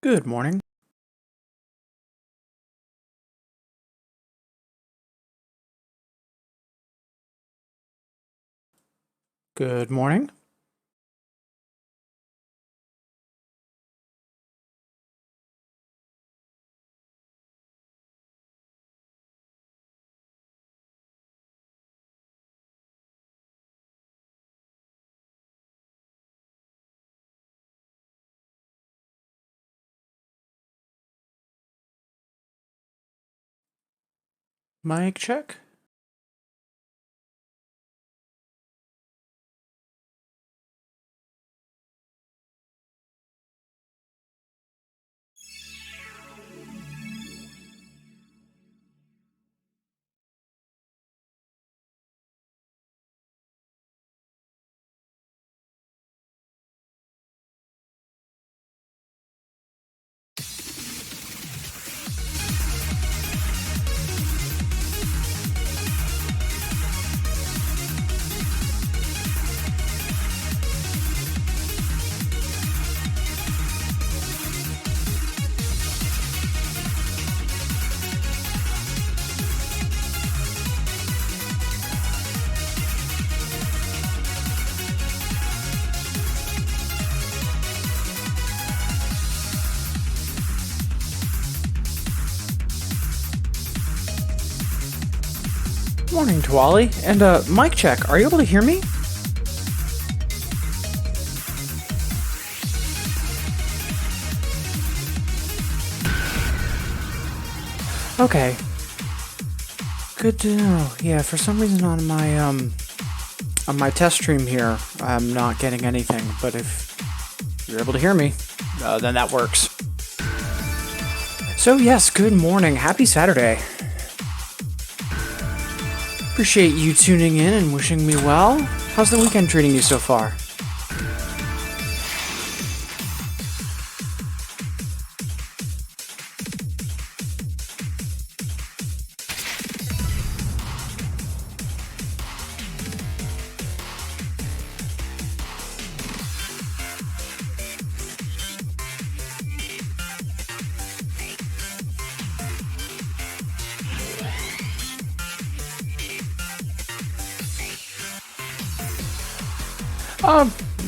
Good morning. Good morning. Mic check. Morning, Twali. And, mic check. Are you able to hear me? Okay. Good to know. Yeah, for some reason on my test stream here, I'm not getting anything, but if you're able to hear me, then that works. So yes, good morning. Happy Saturday. Appreciate you tuning in and wishing me well. How's the weekend treating you so far?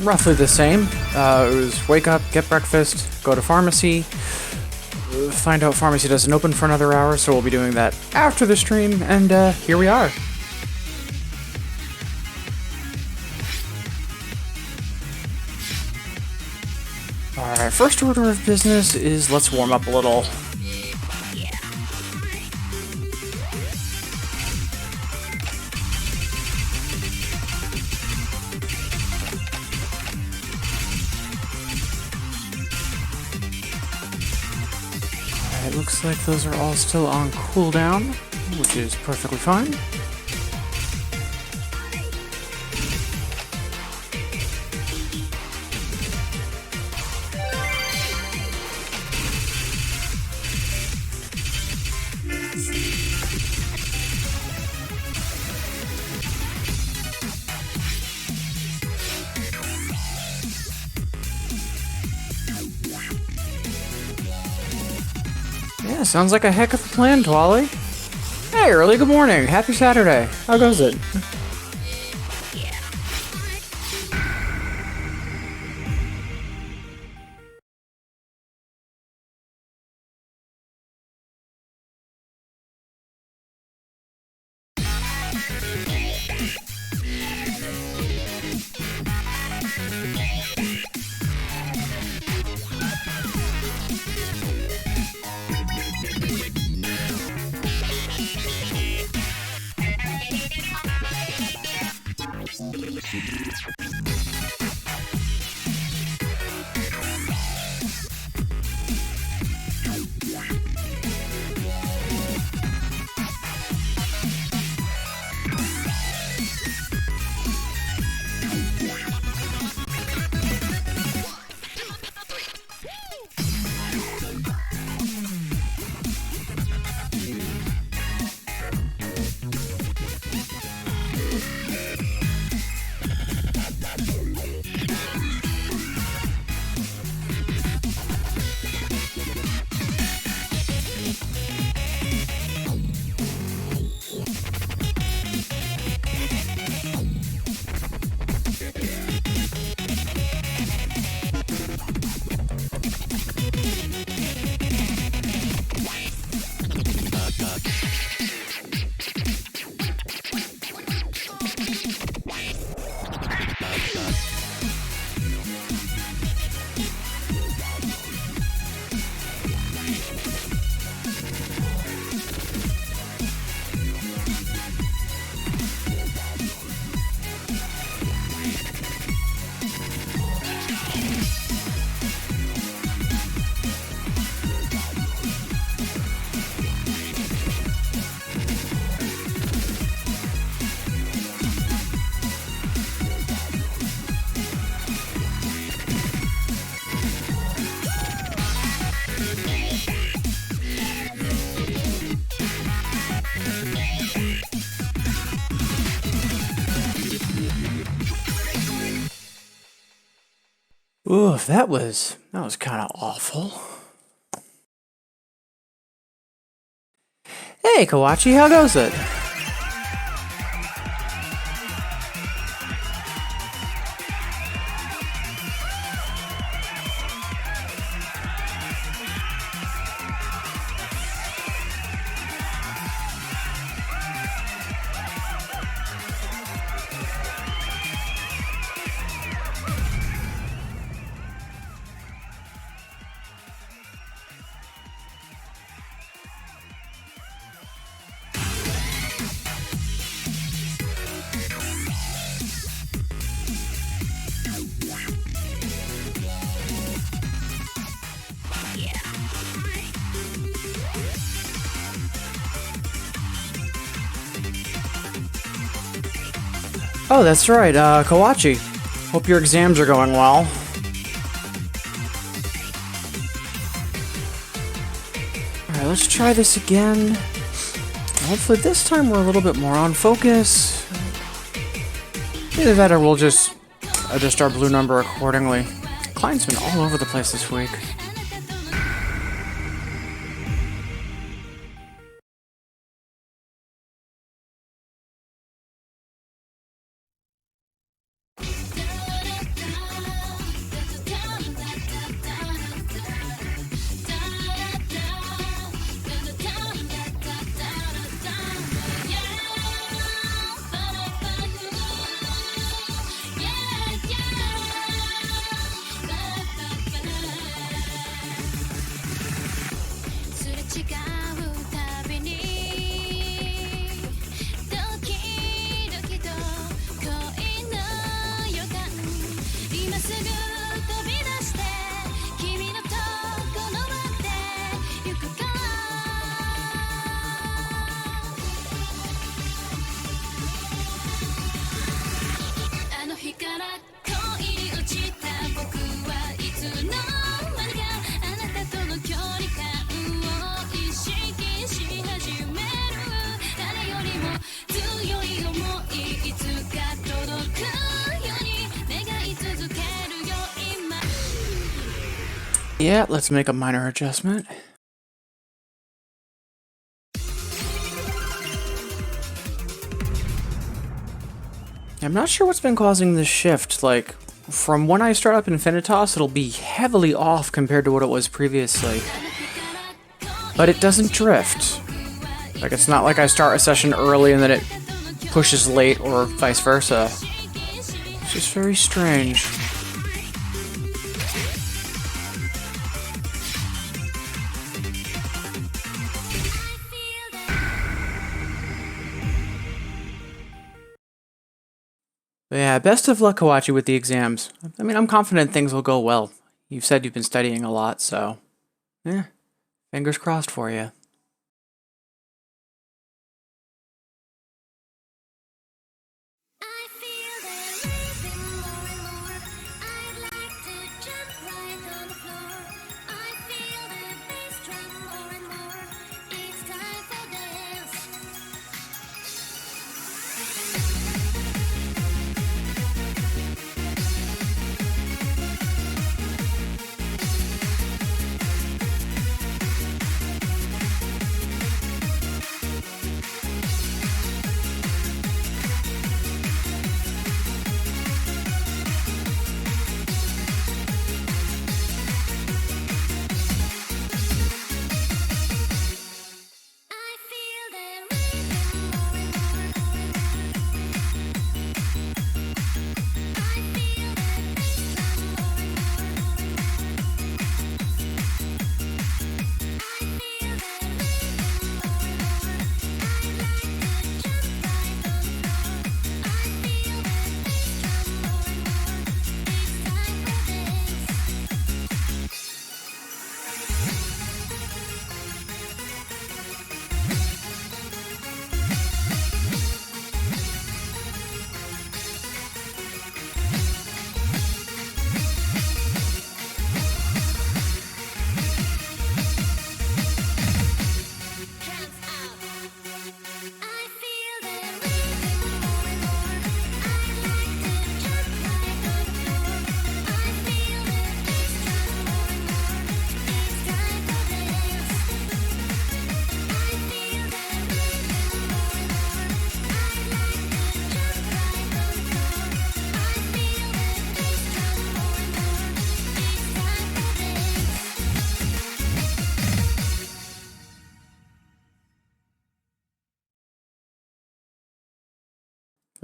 Roughly the same. It was wake up, get breakfast, go to pharmacy, find out pharmacy doesn't open for another hour, so we'll be doing that after the stream, and here we are. Alright, first order of business is let's warm up a little. It looks like those are all still on cooldown, which is perfectly fine. Yeah, sounds like a heck of a plan, Twali. Hey, early good morning. Happy Saturday. How goes it? Oof, that was kind of awful. Hey, Kawachi, how goes it? Oh, that's right, Kawachi. Hope your exams are going well. Alright, let's try this again. Hopefully this time we're a little bit more on focus. Either that or we'll just adjust our blue number accordingly. Client's been all over the place this week. Yeah, let's make a minor adjustment. I'm not sure what's been causing this shift. Like, from when I start up Infinitas, it'll be heavily off compared to what it was previously. But it doesn't drift. Like, it's not like I start a session early and then it pushes late or vice versa. It's just very strange. But yeah, best of luck, Kawachi, with the exams. I mean, I'm confident things will go well. You've said you've been studying a lot, so... yeah, fingers crossed for you.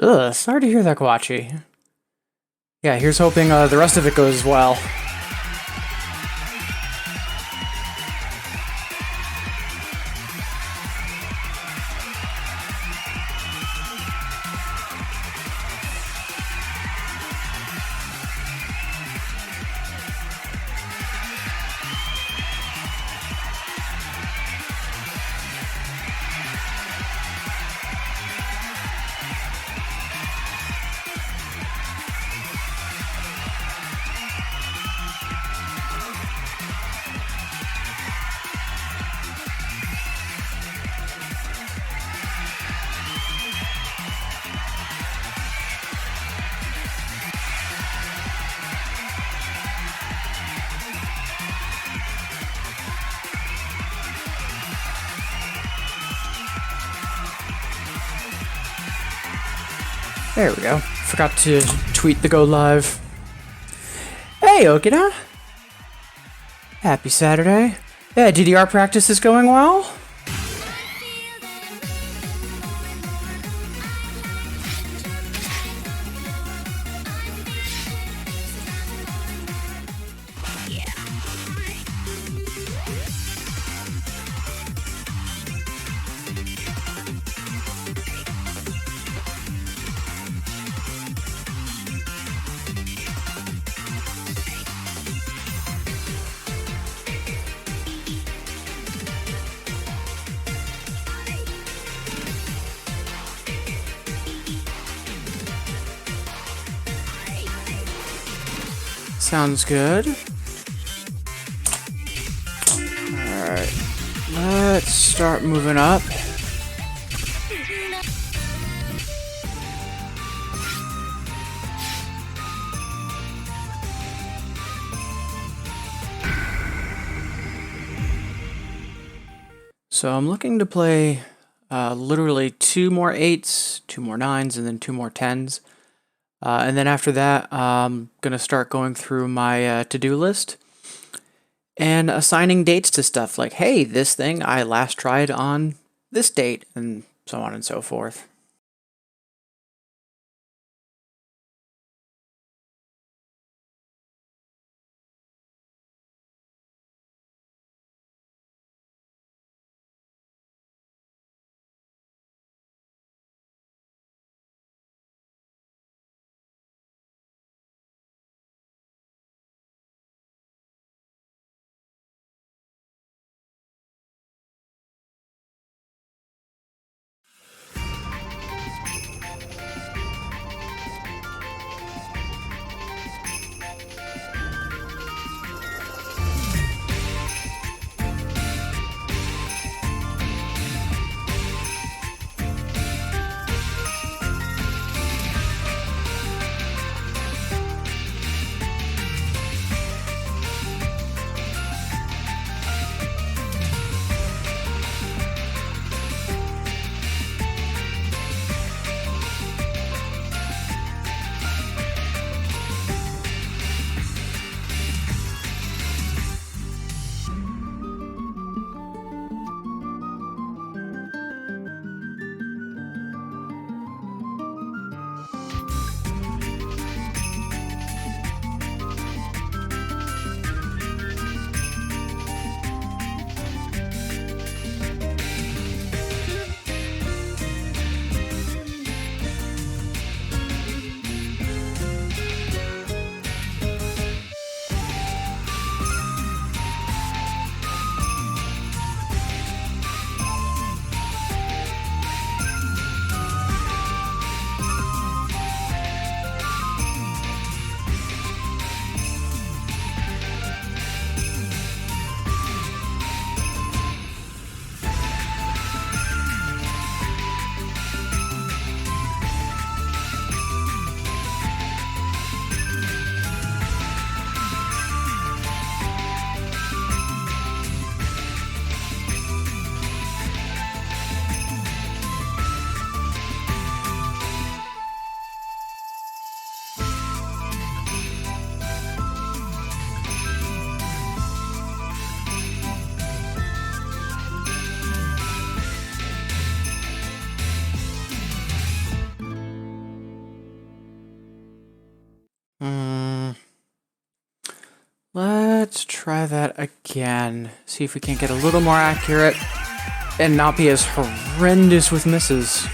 Ugh, sorry to hear that, Kawachi. Yeah, here's hoping the rest of it goes well. There we go. Forgot to tweet the go live. Hey, Okina! Happy Saturday. Yeah, DDR practice is going well? Sounds good. Alright, let's start moving up. So I'm looking to play literally 2 more 8s, 2 more 9s, and then 2 more 10s. And then after that, I'm going to start going through my to-do list and assigning dates to stuff like, hey, this thing I last tried on this date, and so on and so forth. Let's try that again. See if we can't get a little more accurate and not be as horrendous with misses.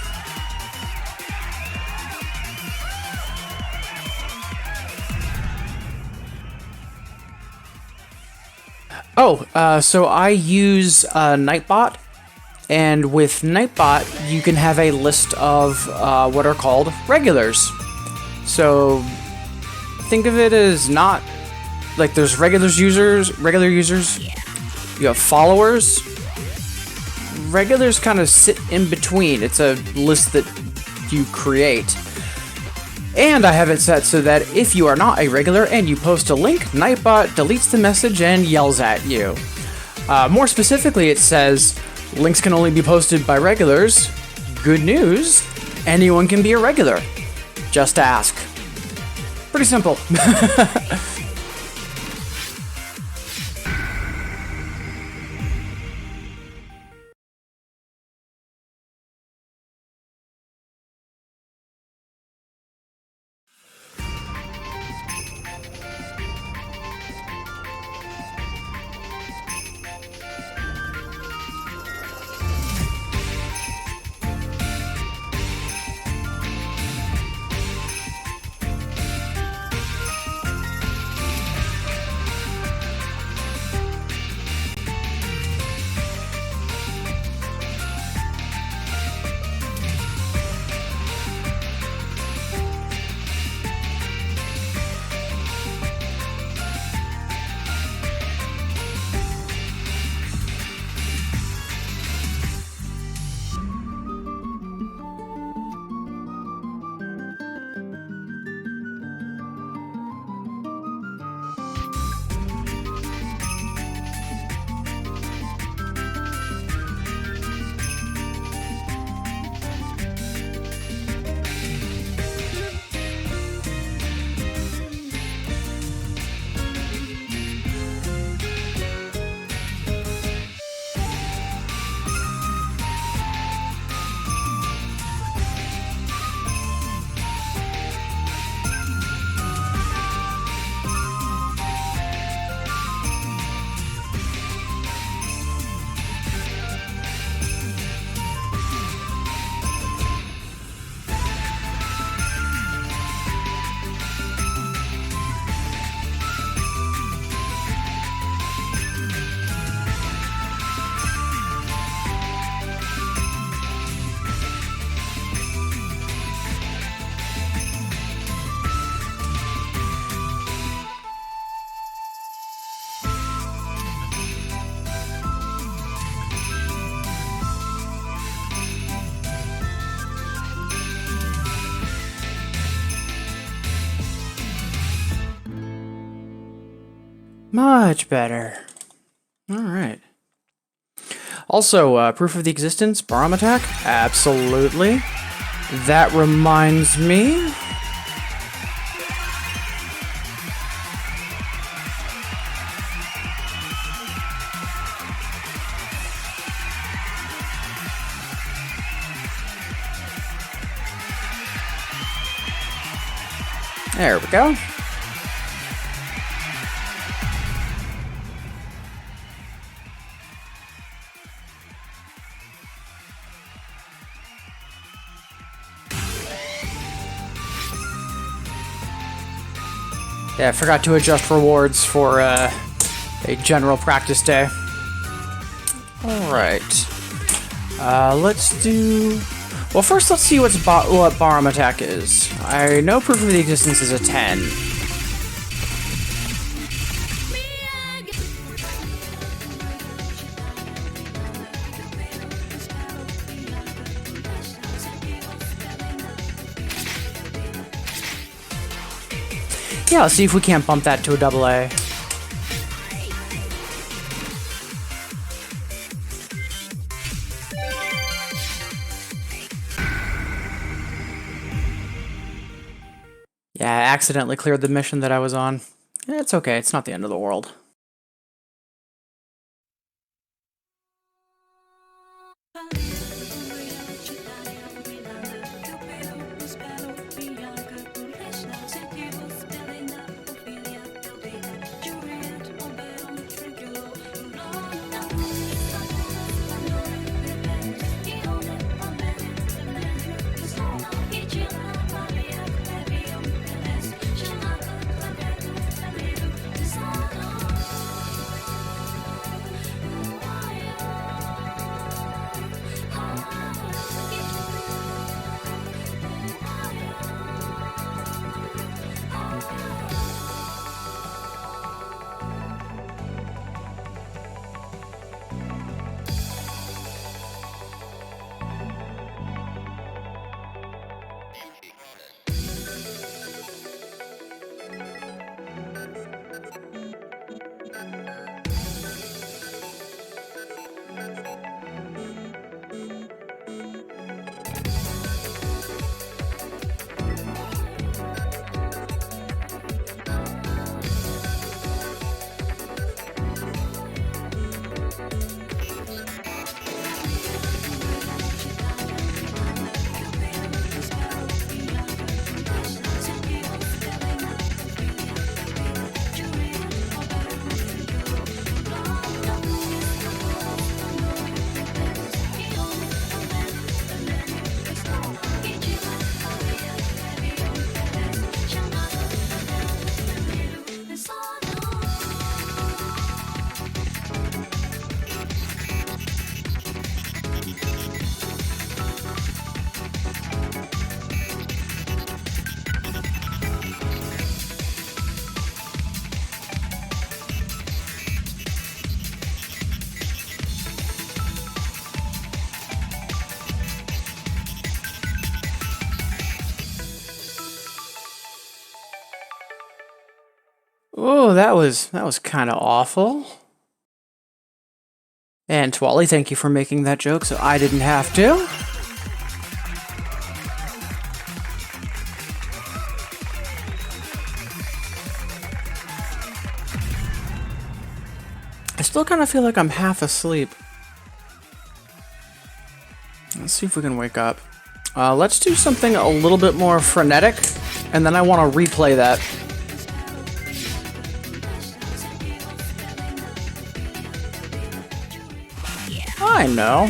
So I use Nightbot, and with Nightbot, you can have a list of what are called regulars. So think of it as not like there's regular users, you have followers. Regulars kind of sit in between. It's a list that you create. And I have it set so that if you are not a regular and you post a link, Nightbot deletes the message and yells at you. More specifically, it says, links can only be posted by regulars. Good news, anyone can be a regular. Just ask. Pretty simple. Much better. Alright. Also, proof of the existence, Barham attack? Absolutely. That reminds me. There we go. Yeah, I forgot to adjust rewards for a general practice day. Alright. Let's do... Well, first let's see what Barham attack is. I know proof of the existence is a 10. Yeah, let's see if we can't bump that to a double A. Yeah, I accidentally cleared the mission that I was on. It's okay, it's not the end of the world. Oh, that was kind of awful. And Twally, thank you for making that joke so I didn't have to. I still kind of feel like I'm half asleep. Let's see if we can wake up. Let's do something a little bit more frenetic, and then I want to replay that. I know.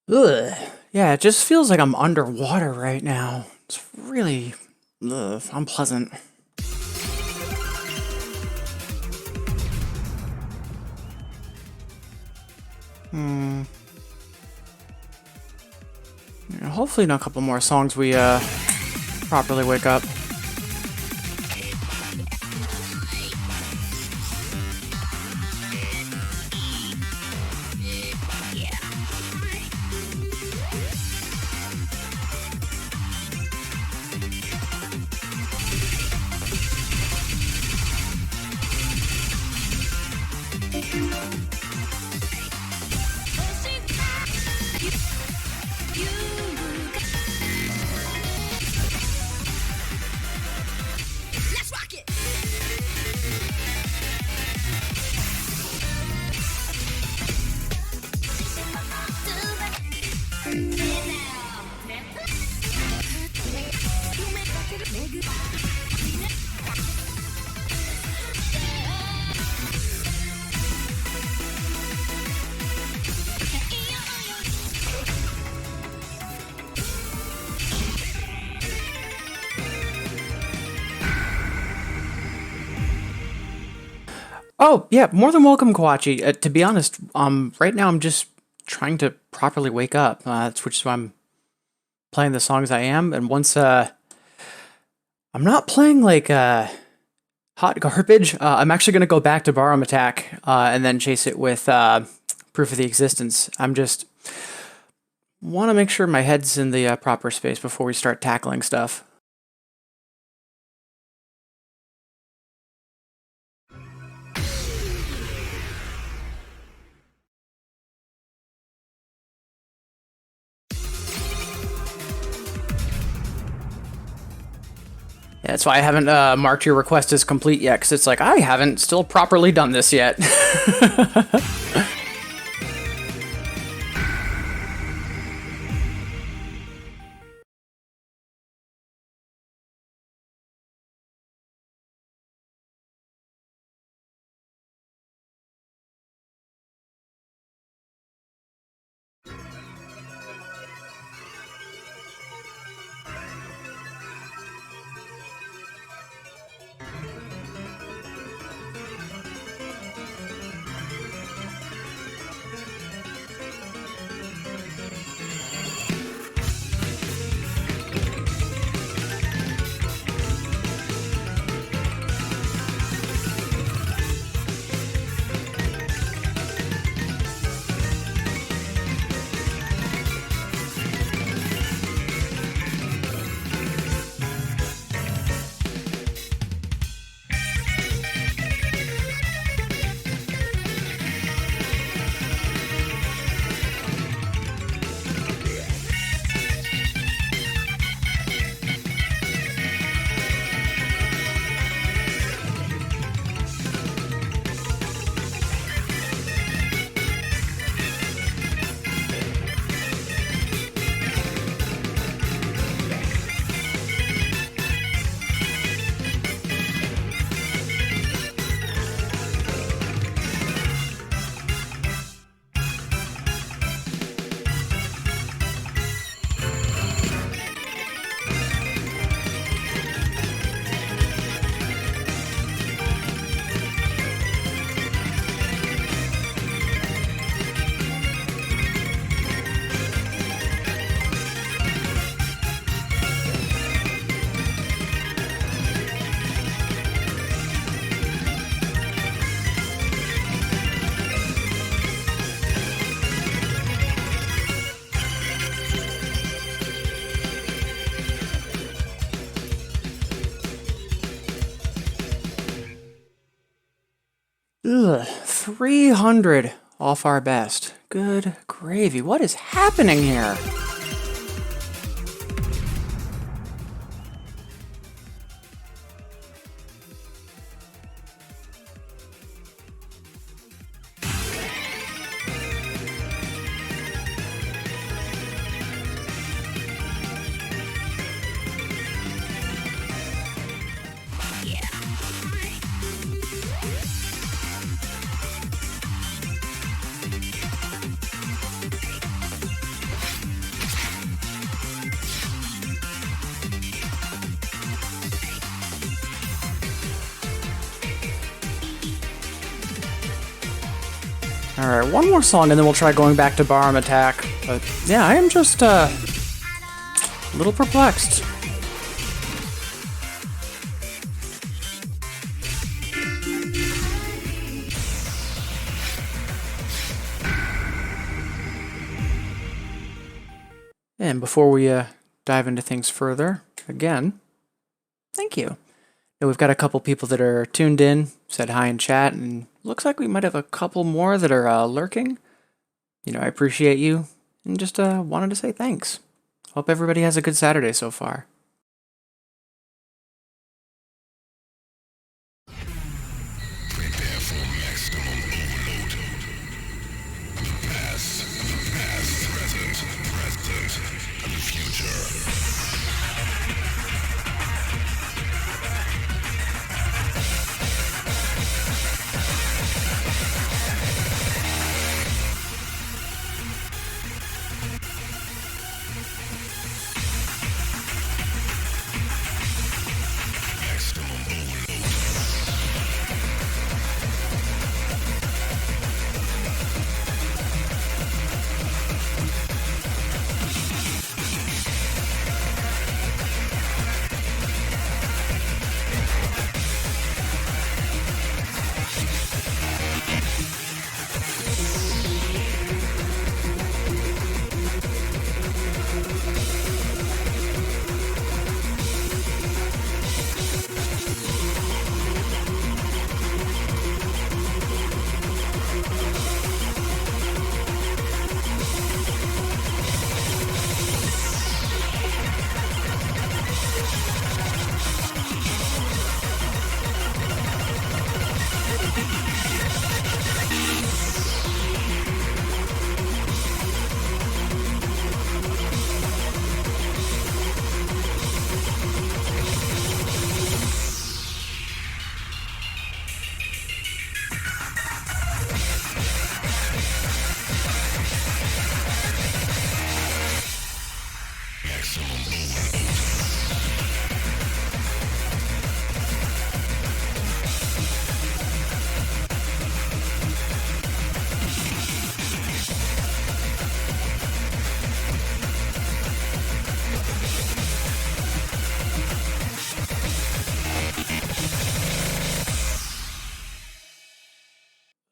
Ugh. Yeah, it just feels like I'm underwater right now. It's really unpleasant. Yeah, hopefully in a couple more songs we properly wake up. Oh, yeah, more than welcome, Kawachi. To be honest, right now I'm just trying to properly wake up. That's which is why I'm playing the songs I am. And once I'm not playing like hot garbage, I'm actually gonna go back to Barroom Attack and then chase it with Proof of the Existence. I'm just want to make sure my head's in the proper space before we start tackling stuff. Yeah, that's why I haven't marked your request as complete yet, because it's like, I haven't still properly done this yet. Ugh, 300 off our best. Good gravy. What is happening here? Alright, one more song and then we'll try going back to Barroom Attack. But yeah, I am just a little perplexed. And before we dive into things further, again, thank you. We've got a couple people that are tuned in, said hi in chat, and looks like we might have a couple more that are lurking. I appreciate you, and just wanted to say thanks. Hope everybody has a good Saturday so far. Prepare for maximum overload. Past, present, and the future.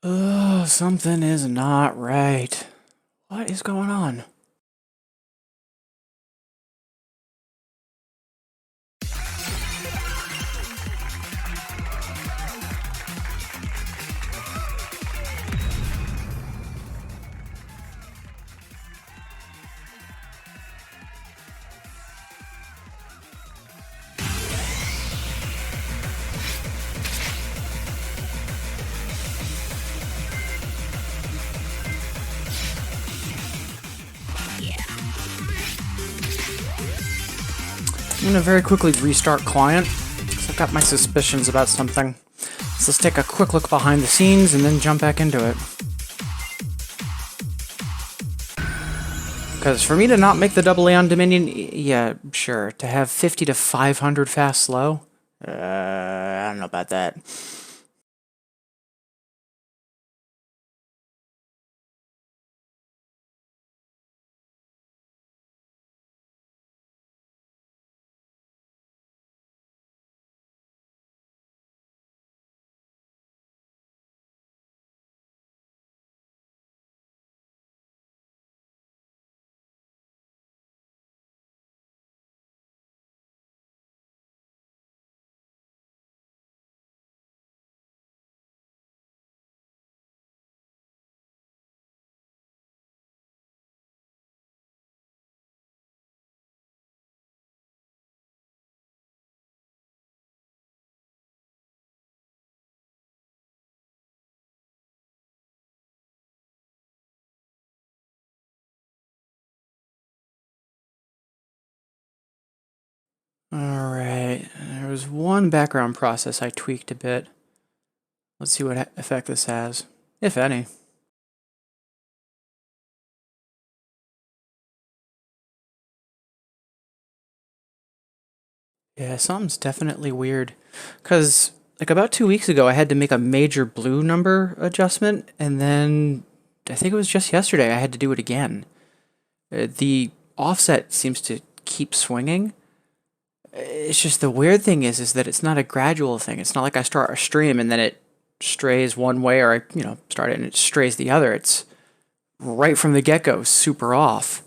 Oh, something is not right. What is going on? I'm gonna very quickly restart client, because I've got my suspicions about something. So let's take a quick look behind the scenes and then jump back into it. Because for me to not make the double A on Dominion, yeah, sure. To have 50 to 500 fast slow? I don't know about that. Alright, there was one background process I tweaked a bit. Let's see what effect this has, if any. Yeah, something's definitely weird. Because, like, about 2 weeks ago, I had to make a major blue number adjustment, and then I think it was just yesterday I had to do it again. The offset seems to keep swinging. It's just the weird thing is that it's not a gradual thing. It's not like I start a stream and then it strays one way, or I, start it and it strays the other. It's right from the get-go, super off.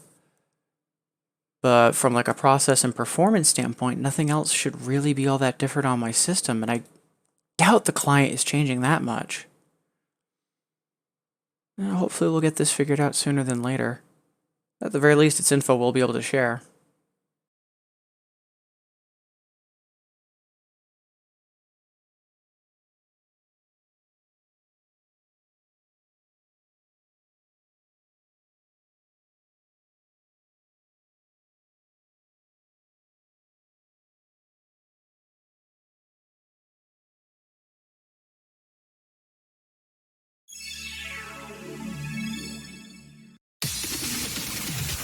But from like a process and performance standpoint, nothing else should really be all that different on my system, and I doubt the client is changing that much. Hopefully we'll get this figured out sooner than later. At the very least, it's info we'll be able to share.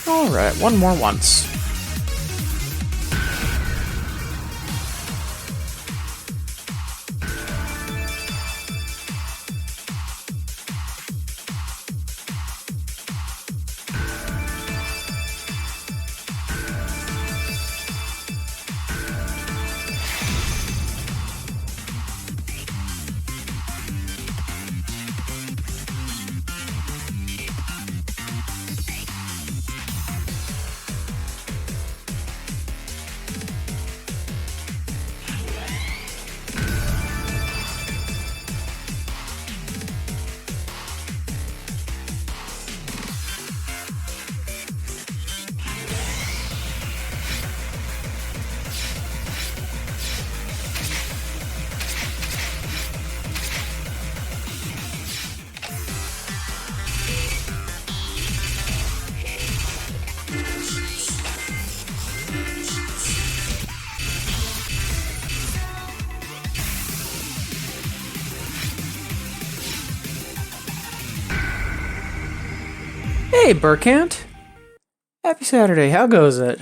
Alright, one more once. Hey, Burkant! Happy Saturday, how goes it?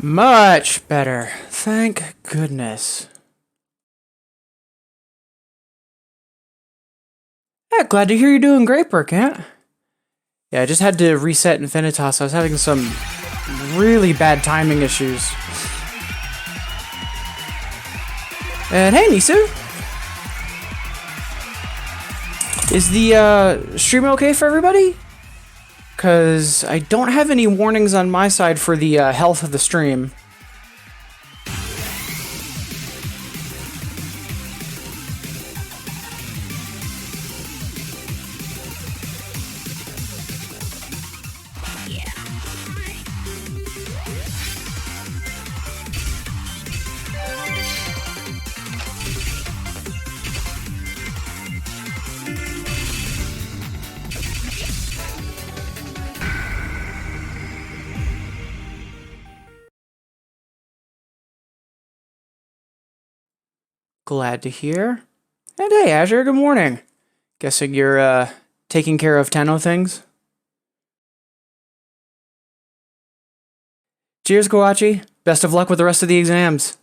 Much better. Thank goodness. Yeah, glad to hear you're doing great, Burkant. Yeah, I just had to reset Infinitas. I was having some really bad timing issues. And hey, Nisu! Is the stream okay for everybody? Because I don't have any warnings on my side for the health of the stream. Glad to hear. And hey, Azure, good morning. Guessing you're, taking care of Tenno things? Cheers, Koachi. Best of luck with the rest of the exams.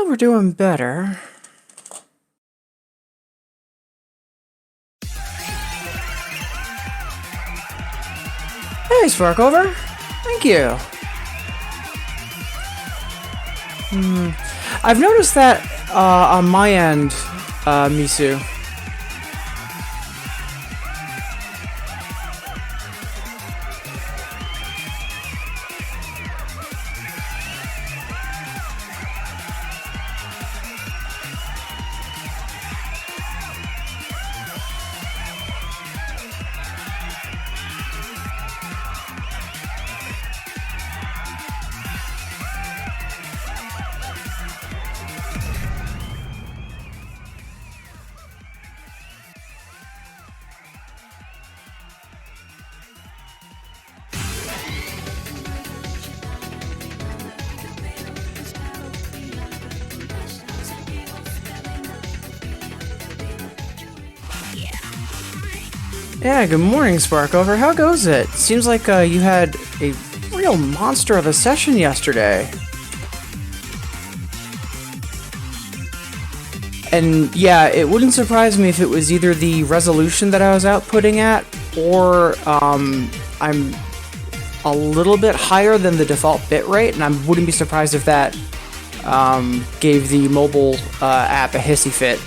we're doing better. Hey, Sparkover! Thank you! I've noticed that on my end, Misu. Yeah, good morning, Sparkover. How goes it? Seems like you had a real monster of a session yesterday. And yeah, it wouldn't surprise me if it was either the resolution that I was outputting at, or I'm a little bit higher than the default bitrate, and I wouldn't be surprised if that gave the mobile app a hissy fit.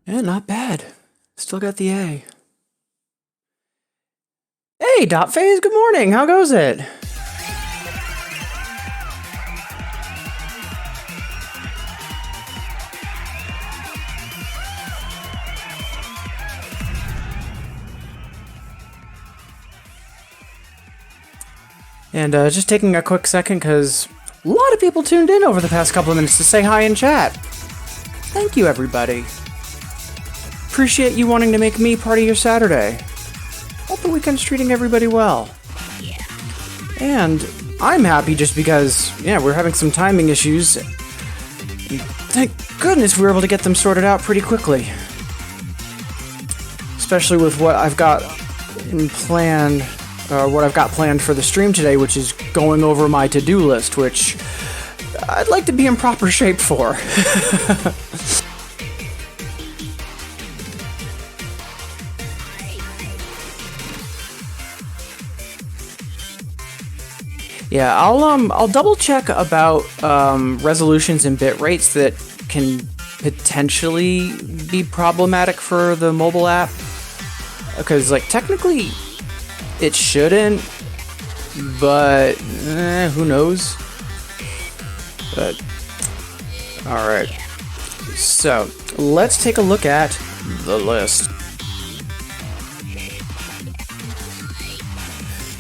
Yeah, not bad. Still got the A. Hey, Dot Phase, good morning. How goes it? And just taking a quick second because a lot of people tuned in over the past couple of minutes to say hi in chat. Thank you, everybody. Appreciate you wanting to make me part of your Saturday. Hope the weekend's treating everybody well. Yeah. And I'm happy just because, yeah, we're having some timing issues. Thank goodness we were able to get them sorted out pretty quickly. Especially with what I've got in plan what I've got planned for the stream today, which is going over my to-do list, which I'd like to be in proper shape for. Yeah, I'll double check about resolutions and bit rates that can potentially be problematic for the mobile app, because like technically it shouldn't, but who knows. But all right, so let's take a look at the list.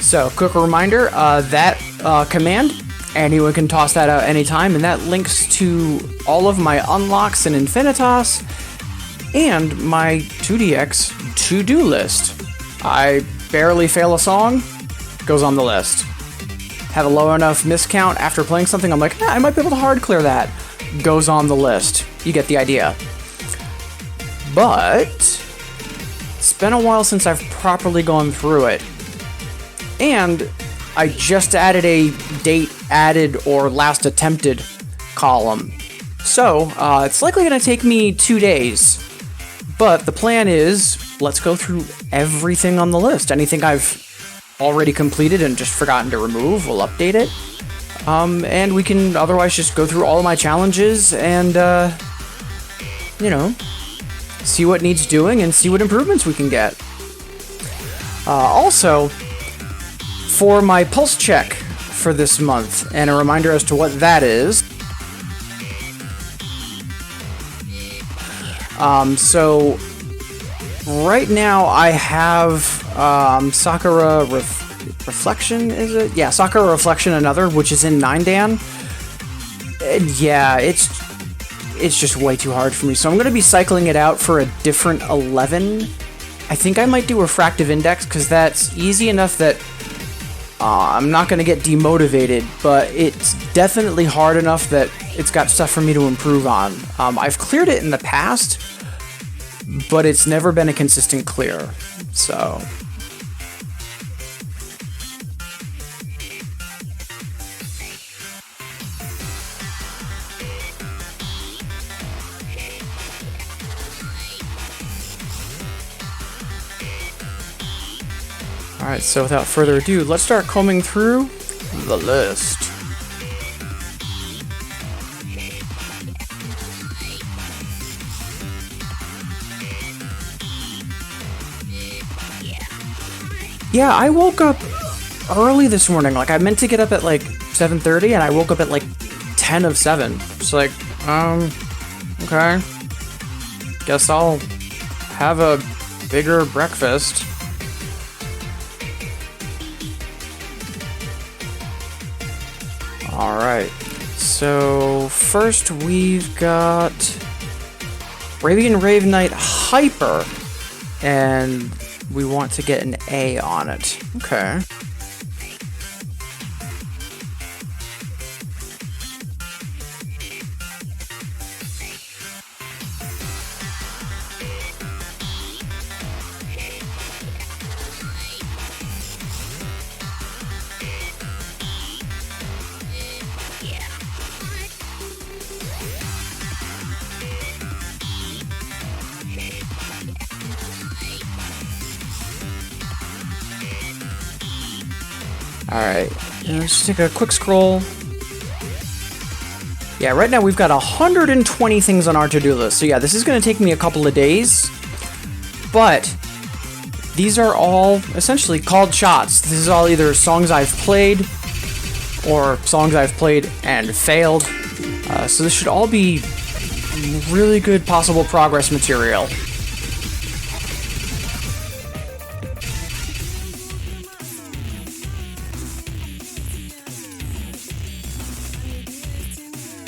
So, quick reminder, that command, anyone can toss that out anytime, and that links to all of my unlocks in Infinitas and my 2DX to-do list. I barely fail a song, goes on the list. Have a low enough miscount after playing something, I'm like, I might be able to hard clear that, goes on the list. You get the idea. But it's been a while since I've properly gone through it. And I just added a date added or last attempted column. So, it's likely going to take me 2 days. But the plan is, let's go through everything on the list. Anything I've already completed and just forgotten to remove, we'll update it. And we can otherwise just go through all of my challenges and, you know, see what needs doing and see what improvements we can get. Also, for my pulse check for this month, and a reminder as to what that is. So right now I have Sakura Reflection, is it? Yeah, Sakura Reflection Another, which is in 9Dan. And yeah, it's just way too hard for me, so I'm going to be cycling it out for a different 11. I think I might do Refractive Index, because that's easy enough that I'm not going to get demotivated, but it's definitely hard enough that it's got stuff for me to improve on. I've cleared it in the past, but it's never been a consistent clear, so... Alright, so without further ado, let's start combing through the list. Yeah, I woke up early this morning. Like, I meant to get up at like 7:30, and I woke up at like 10 of 7. It's like, okay. Guess I'll have a bigger breakfast. Alright, so first we've got Ravian Rave Knight Hyper, and we want to get an A on it. Okay. Alright, let's take a quick scroll. Yeah, right now we've got 120 things on our to-do list. So yeah, this is going to take me a couple of days. But these are all essentially called shots. This is all either songs I've played or songs I've played and failed. So this should all be really good possible progress material.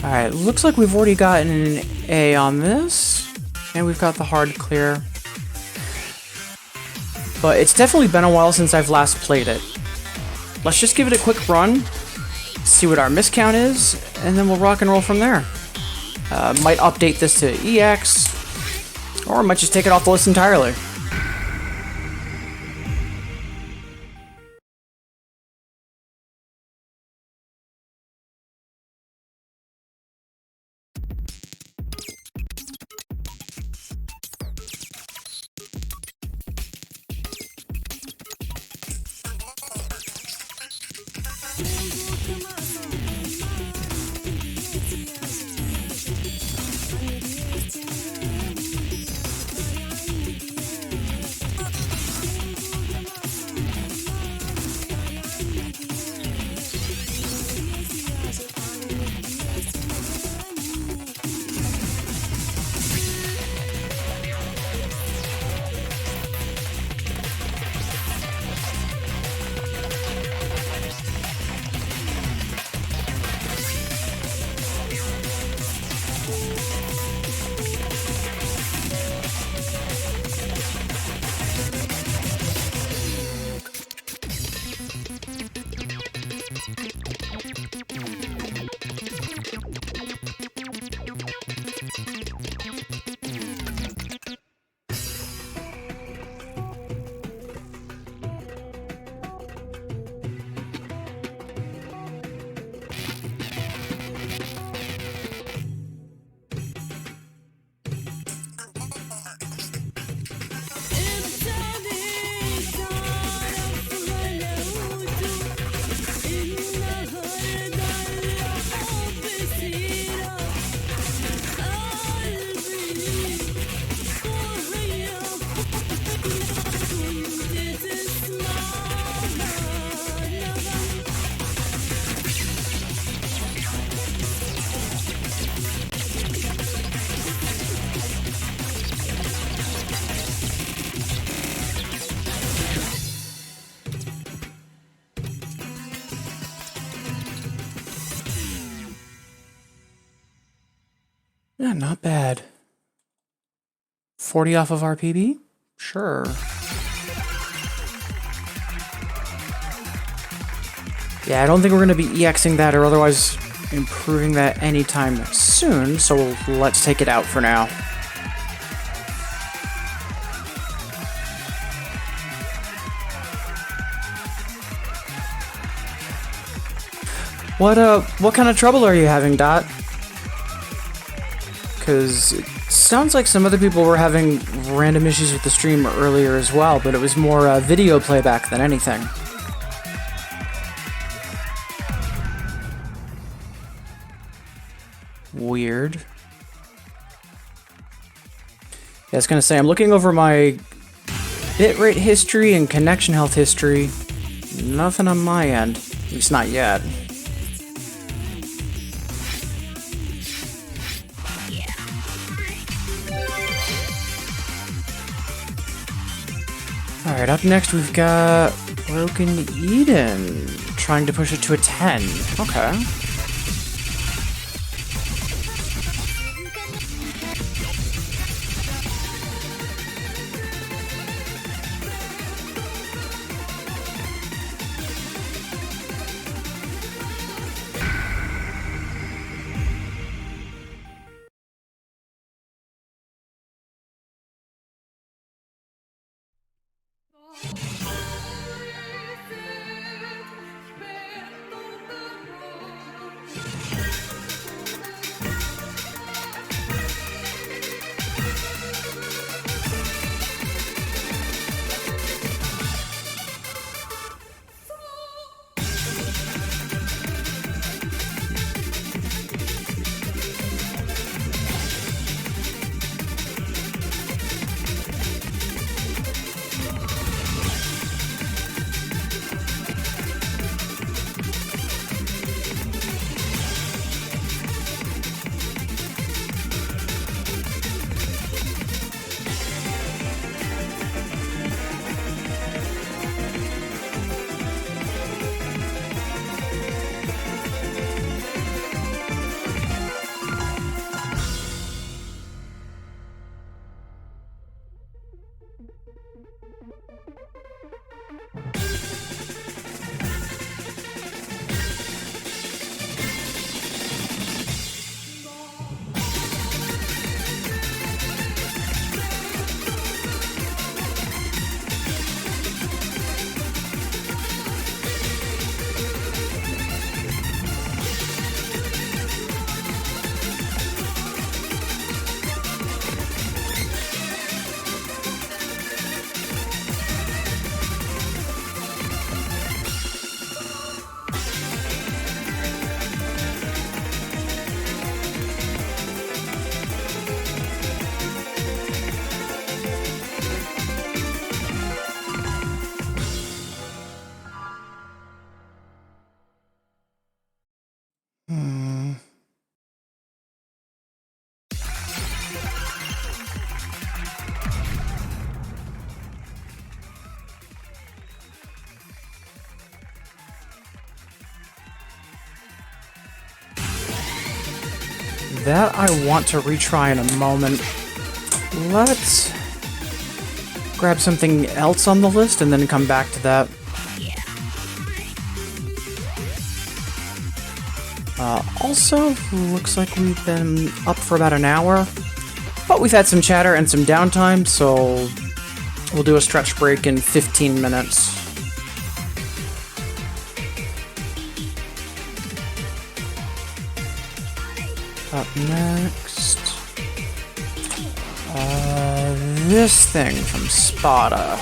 Alright, looks like we've already gotten an A on this, and we've got the hard clear. But it's definitely been a while since I've last played it. Let's just give it a quick run, see what our miscount is, and then we'll rock and roll from there. Might update this to EX, or might just take it off the list entirely. Yeah, not bad. 40 off of RPB? Sure. Yeah, I don't think we're going to be EXing that or otherwise improving that anytime soon, so let's take it out for now. What kind of trouble are you having, Dot? Because it sounds like some other people were having random issues with the stream earlier as well, but it was more video playback than anything. Weird. Yeah, I was gonna say, I'm looking over my bitrate history and connection health history. Nothing on my end. At least not yet. Alright, up next we've got Broken Eden. Trying to push it to a 10. Okay. That I want to retry in a moment. Let's grab something else on the list and then come back to that. Also, looks like we've been up for about an hour, but we've had some chatter and some downtime, so we'll do a stretch break in 15 minutes. Up next, this thing from Spada.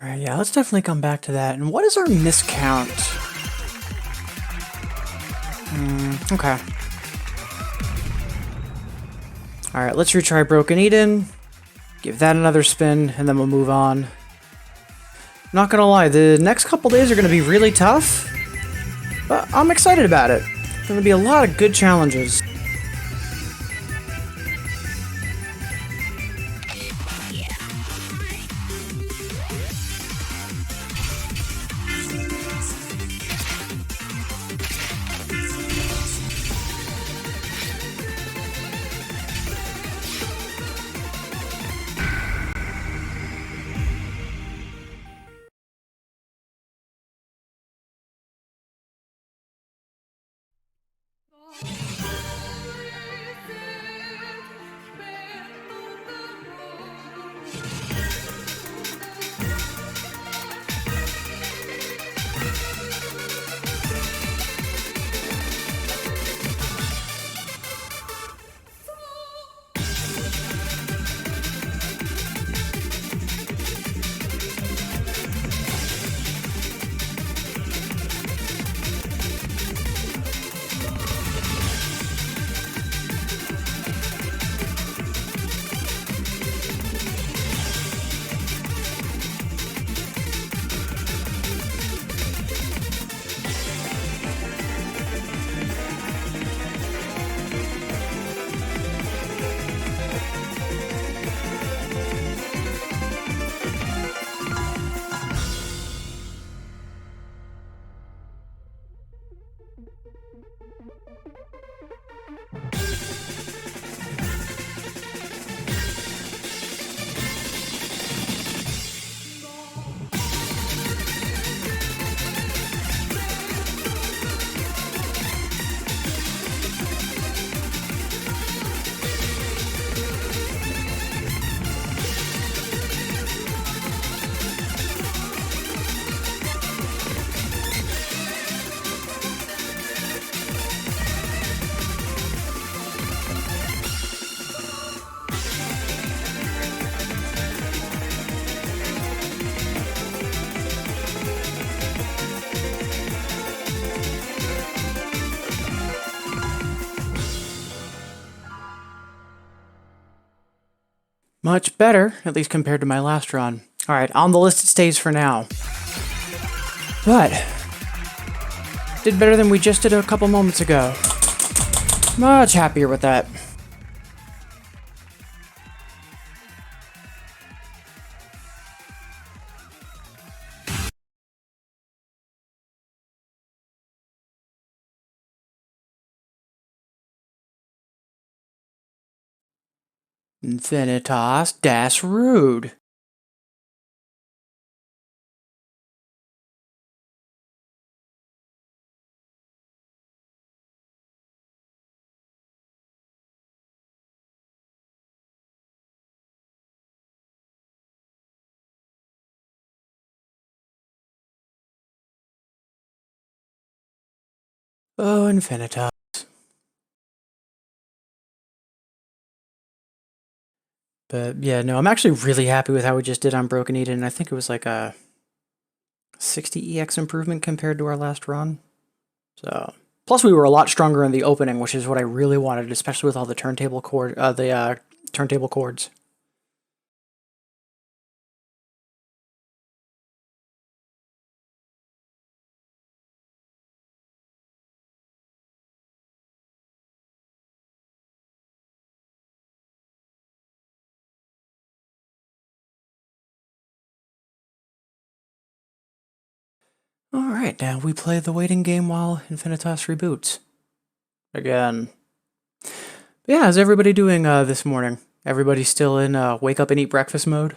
Alright, yeah, let's definitely come back to that. And what is our miscount? Okay. Alright, let's retry Broken Eden. Give that another spin, and then we'll move on. Not gonna lie, the next couple days are gonna be really tough, but I'm excited about it. There's gonna be a lot of good challenges. Much better, at least compared to my last run. Alright, on the list it stays for now. But, did better than we just did a couple moments ago. Much happier with that. Infinitas, das rude. Oh, Infinitas. But yeah, no, I'm actually really happy with how we just did on Broken Eden. I think it was like a 60 EX improvement compared to our last run. So, plus we were a lot stronger in the opening, which is what I really wanted, especially with all the turntable chords. Alright, now we play the waiting game while Infinitas reboots. Again. Yeah, how's everybody doing this morning? Everybody still in wake up and eat breakfast mode?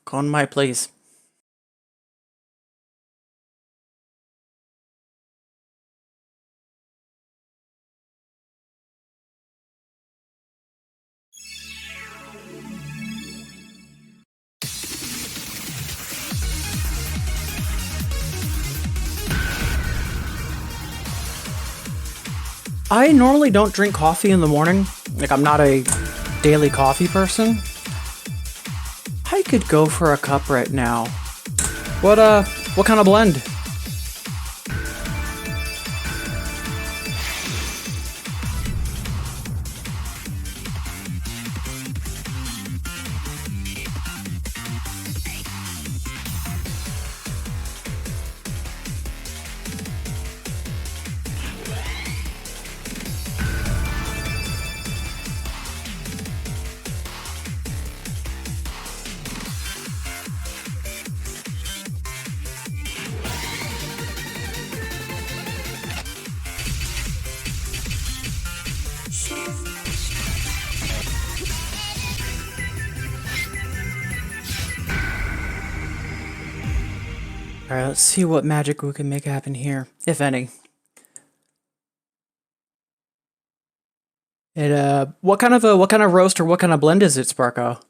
Con my please. I normally don't drink coffee in the morning. Like, I'm not a daily coffee person. I could go for a cup right now. What kind of blend? Alright, let's see what magic we can make happen here, if any. What kind of roast or what kind of blend is it, Sparko?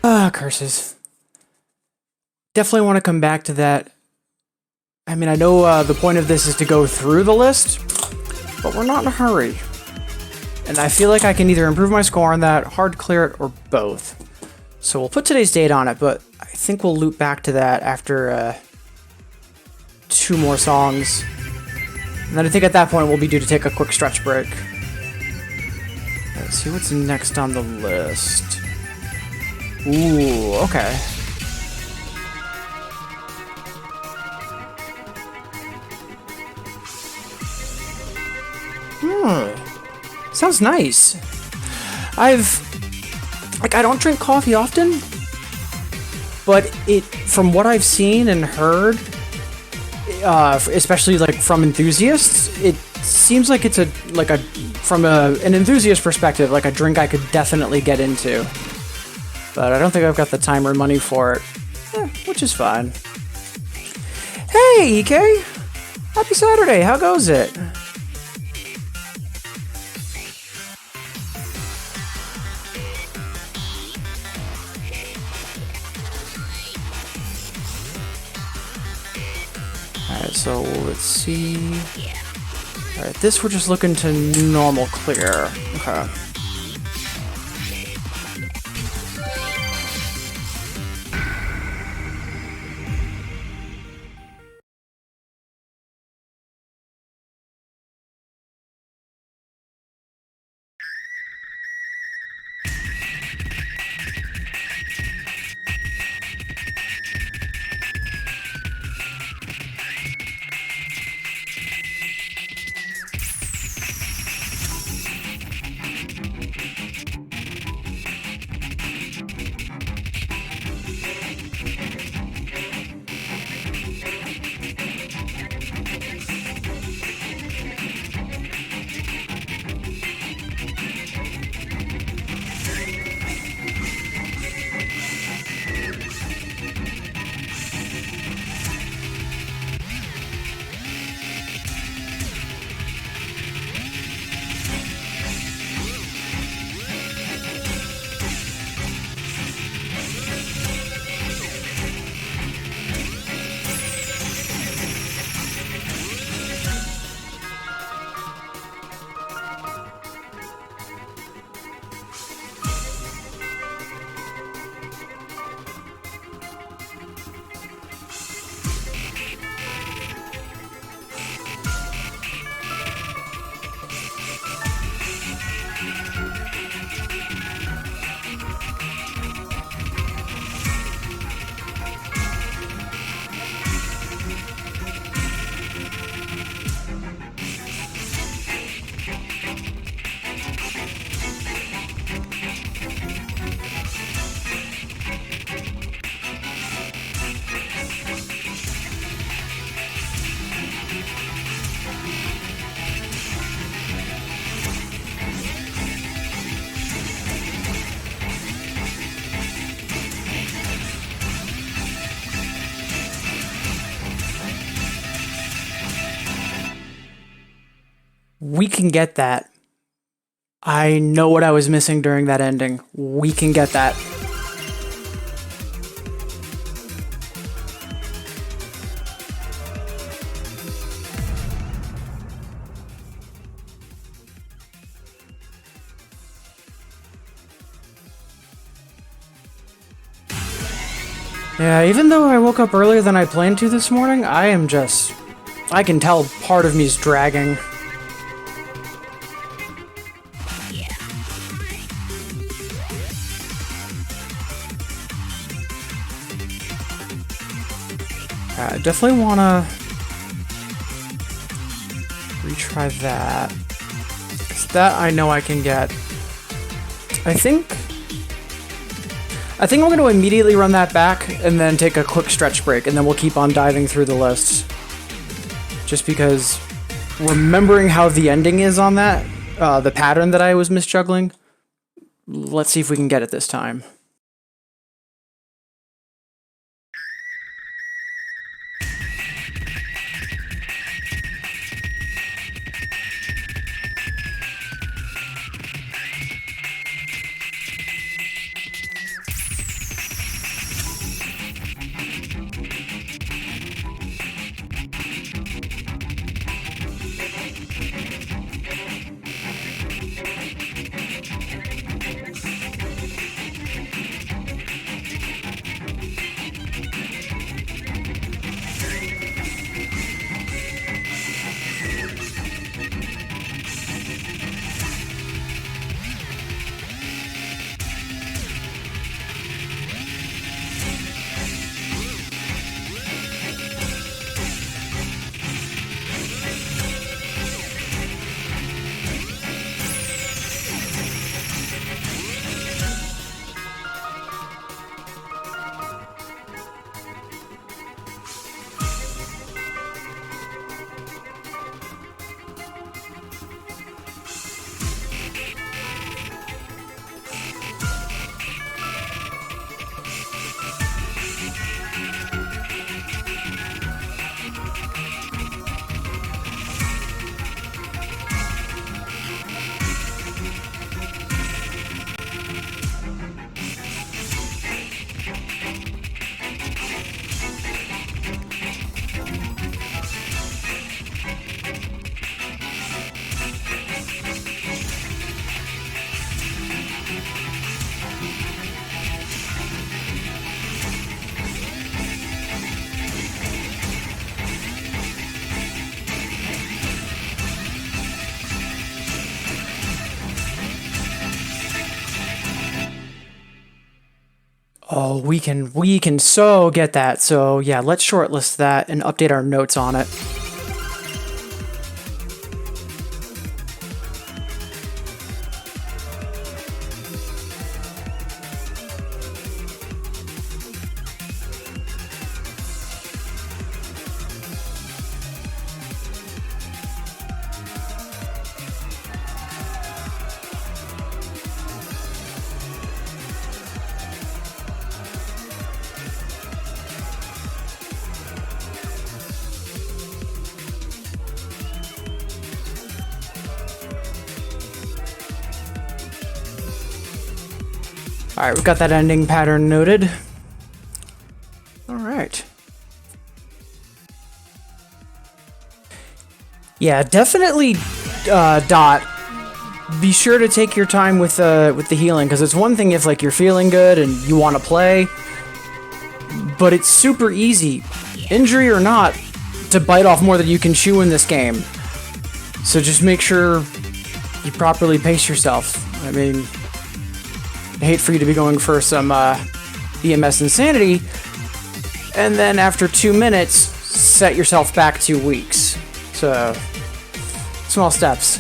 Ah, curses. Definitely want to come back to that. I mean, I know the point of this is to go through the list, but we're not in a hurry. And I feel like I can either improve my score on that, hard clear it, or both. So we'll put today's date on it, but I think we'll loop back to that after 2 more songs. And then I think at that point we'll be due to take a quick stretch break. Let's see what's next on the list. Ooh, okay. Sounds nice. I don't drink coffee often, but from what I've seen and heard, especially like from enthusiasts, it seems like it's from an enthusiast perspective, like a drink I could definitely get into. But I don't think I've got the time or money for it, which is fine. Hey, EK! Happy Saturday, how goes it? Alright, so let's see. Alright, this we're just looking to normal clear. Okay. We can get that. I know what I was missing during that ending. We can get that. Yeah, even though I woke up earlier than I planned to this morning, I can tell part of me's dragging. I definitely want to retry that. 'Cause that I know I can get. I think I'm going to immediately run that back and then take a quick stretch break, and then we'll keep on diving through the lists. Just because remembering how the ending is on that, the pattern that I was misjuggling, let's see if we can get it this time. Oh, we can so get that. So yeah, let's shortlist that and update our notes on it. Alright, we've got that ending pattern noted. Alright. Yeah, definitely, Dot. Be sure to take your time with the healing, because it's one thing if like you're feeling good and you want to play, but it's super easy, injury or not, to bite off more than you can chew in this game. So just make sure you properly pace yourself. I mean, I hate for you to be going for some EMS insanity, and then after 2 minutes, set yourself back 2 weeks. So, small steps.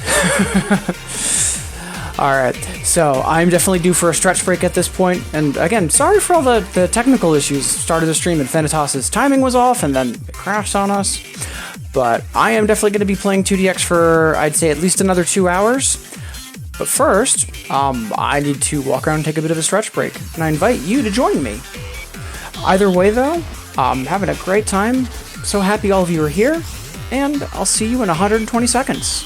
Alright, so I'm definitely due for a stretch break at this point, and again, sorry for all the technical issues. Started the stream and Infinitas' timing was off, and then it crashed on us. But I am definitely going to be playing 2DX for, I'd say, at least another 2 hours. But first, I need to walk around and take a bit of a stretch break, and I invite you to join me. Either way, though, I'm having a great time. So happy all of you are here, and I'll see you in 120 seconds.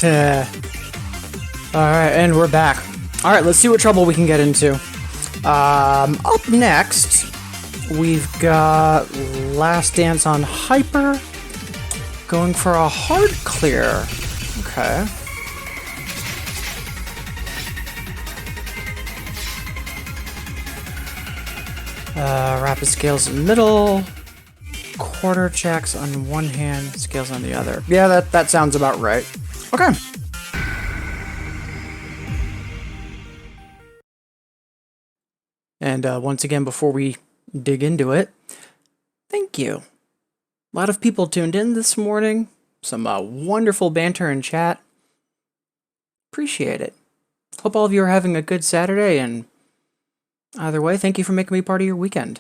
Alright, and we're back. Alright, let's see what trouble we can get into. Up next, we've got Last Dance on Hyper. Going for a hard clear. Okay. Rapid scales in the middle. Quarter checks on one hand, scales on the other. Yeah, that sounds about right. Okay. And once again, before we dig into it, thank you. A lot of people tuned in this morning. Some wonderful banter in chat. Appreciate it. Hope all of you are having a good Saturday, and either way, thank you for making me part of your weekend.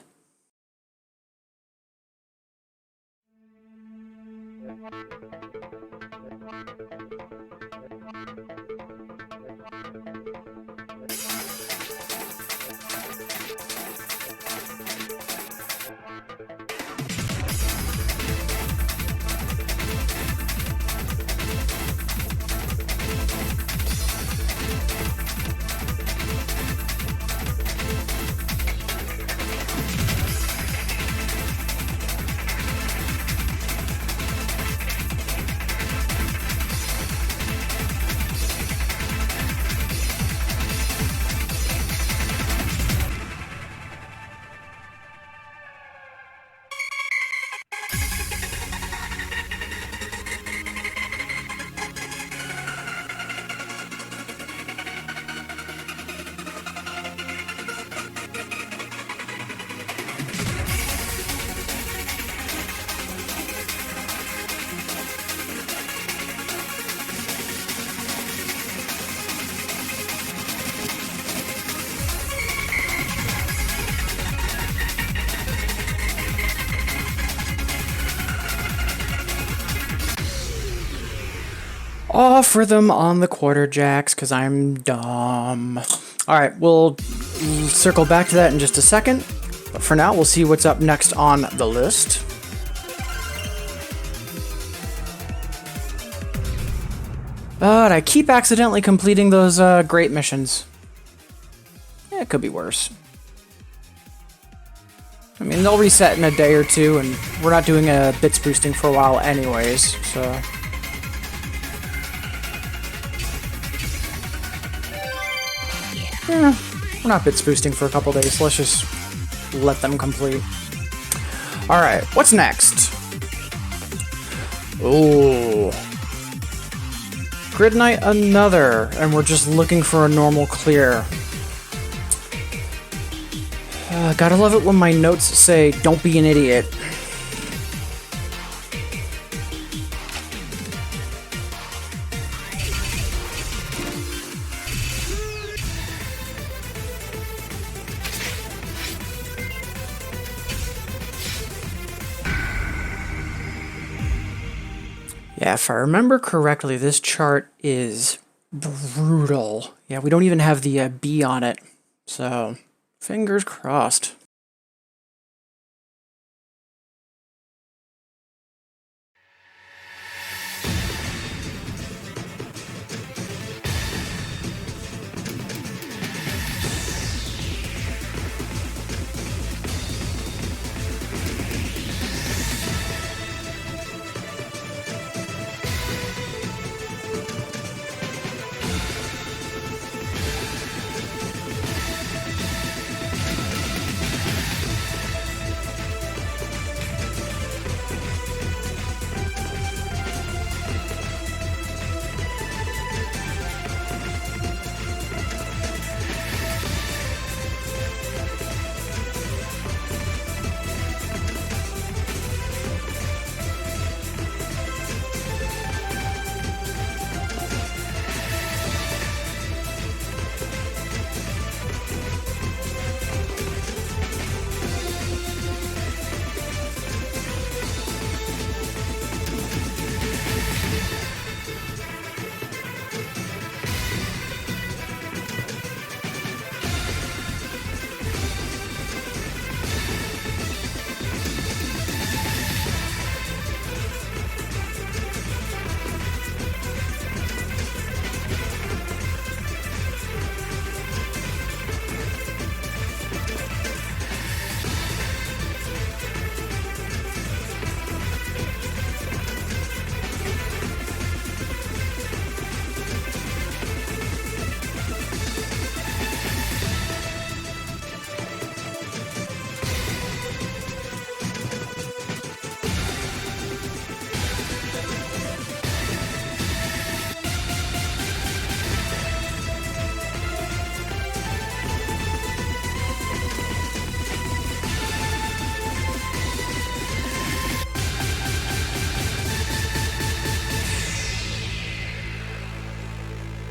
Offer them on the quarter jacks, because I'm dumb. Alright, we'll circle back to that in just a second. But for now, we'll see what's up next on the list. But I keep accidentally completing those great missions. Yeah, it could be worse. I mean, they'll reset in a day or two, and we're not doing a bits boosting for a while anyways, so... Yeah, we're not bits boosting for a couple days. Let's just let them complete. Alright, what's next? Ooh. Grid Knight another, and we're just looking for a normal clear. Gotta love it when my notes say, don't be an idiot. Yeah, if I remember correctly, this chart is brutal. Yeah, we don't even have the B on it, so fingers crossed.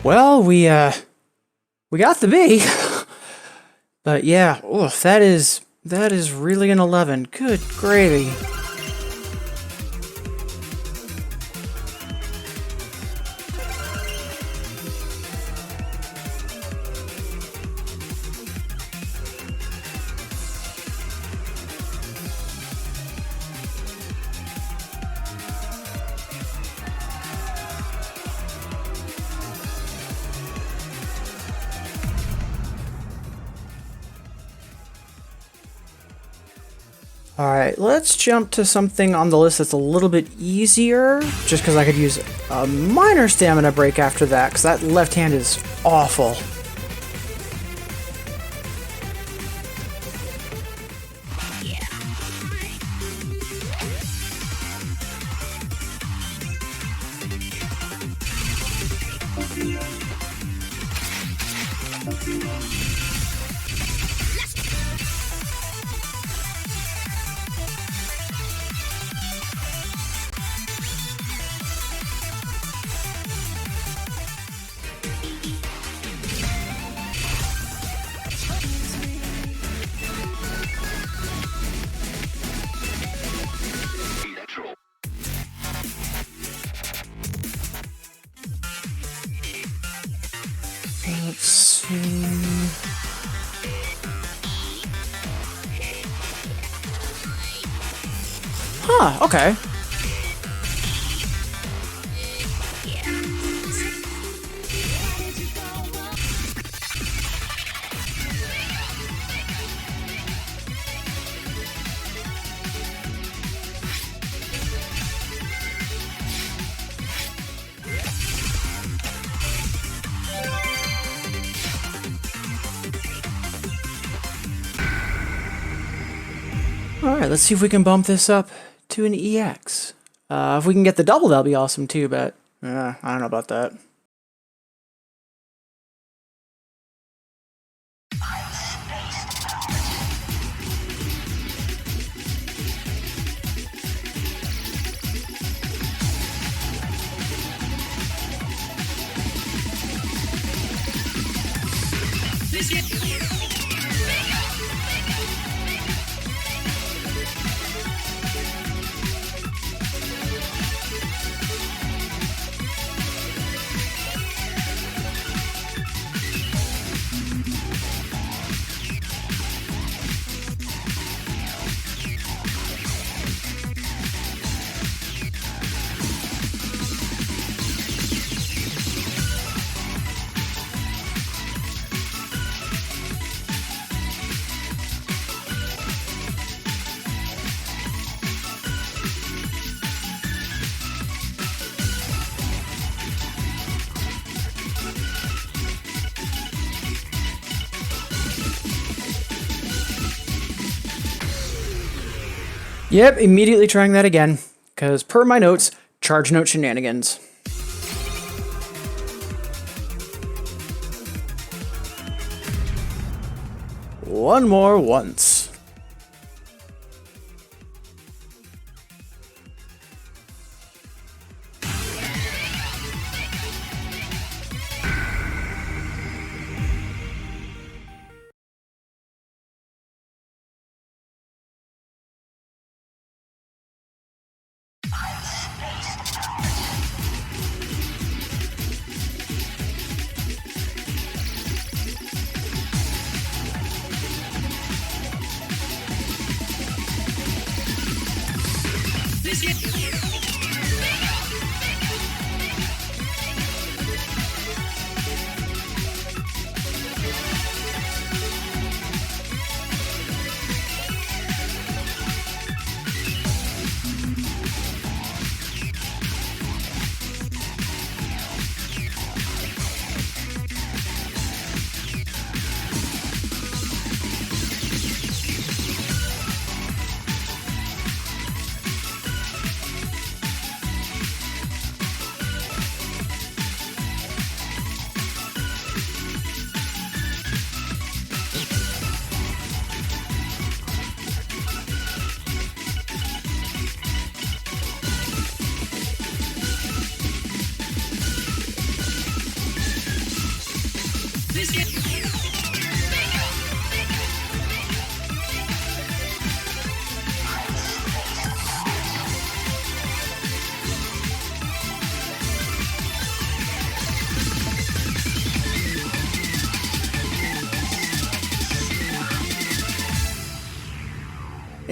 Well, we got the B. But yeah, oof, that is really an 11. Good gravy. Alright, let's jump to something on the list that's a little bit easier, just because I could use a minor stamina break after that, because that left hand is awful. Let's see. Huh, okay. Alright, let's see if we can bump this up to an EX. If we can get the double, that'll be awesome too, but I don't know about that. Yep, immediately trying that again, because per my notes, charge note shenanigans. One more once.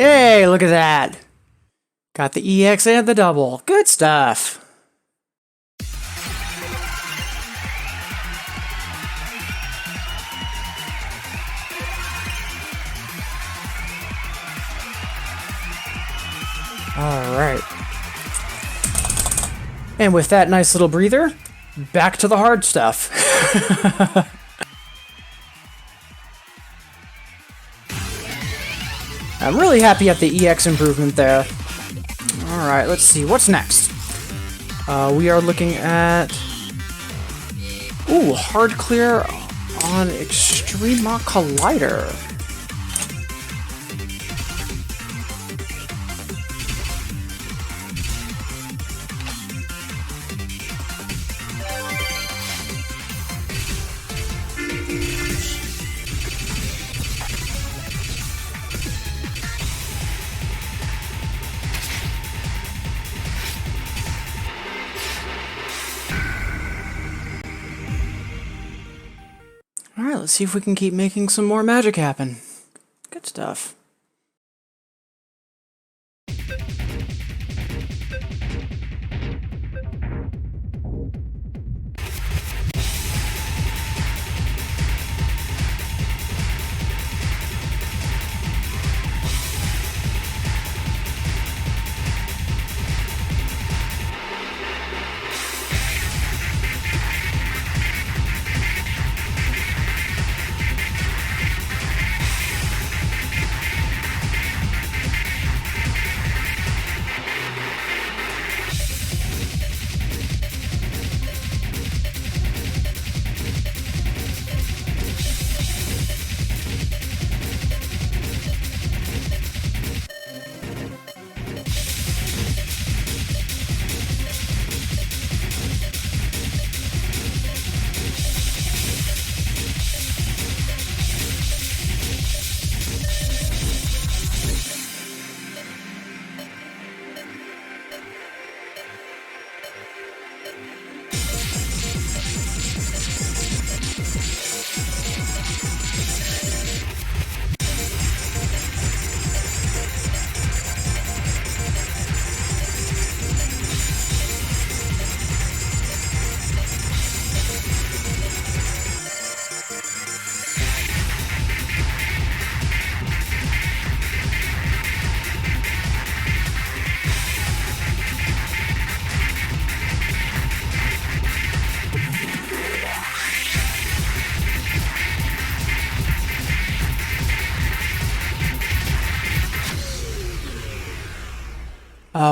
Hey, look at that. Got the EX and the double. Good stuff. Alright. And with that nice little breather, back to the hard stuff. I'm really happy at the EX improvement there. Alright, let's see. What's next? We are looking at... Ooh, hard clear on Extreme Mach Collider. Alright, let's see if we can keep making some more magic happen. Good stuff.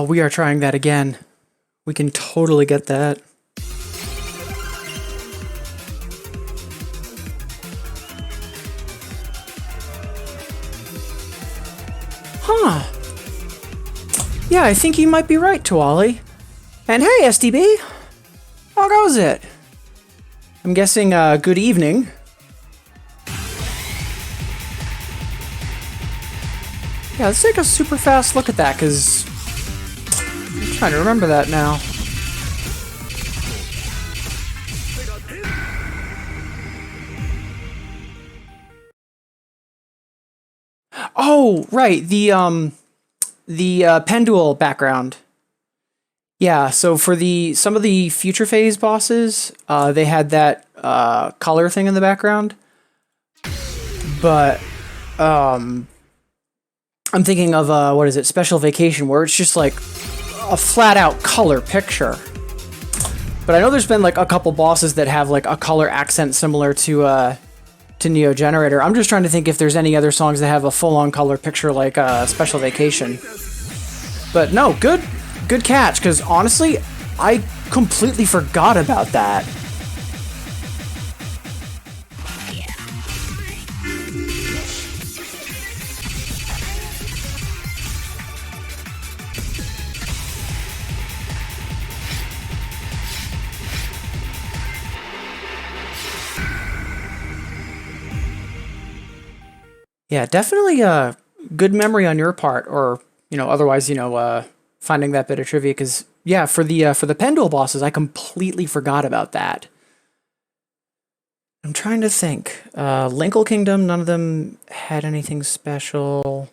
We are trying that again. We can totally get that. Huh. Yeah, I think you might be right, Tuali. And hey, SDB! How goes it? I'm guessing, good evening. Yeah, let's take a super fast look at that, because I'm trying to remember that now. Oh, right, the Pendule background. Yeah, so for some of the Future Phase bosses, they had that color thing in the background. But I'm thinking of what is it, Special Vacation, where it's just like a flat out color picture. But I know there's been like a couple bosses that have like a color accent similar to Neo Generator. I'm just trying to think if there's any other songs that have a full-on color picture like Special Vacation. But no, good catch, because honestly, I completely forgot about that. Yeah, definitely a good memory on your part, or otherwise, finding that bit of trivia. Because yeah, for the Pendule bosses, I completely forgot about that. I'm trying to think. Linkle Kingdom, none of them had anything special.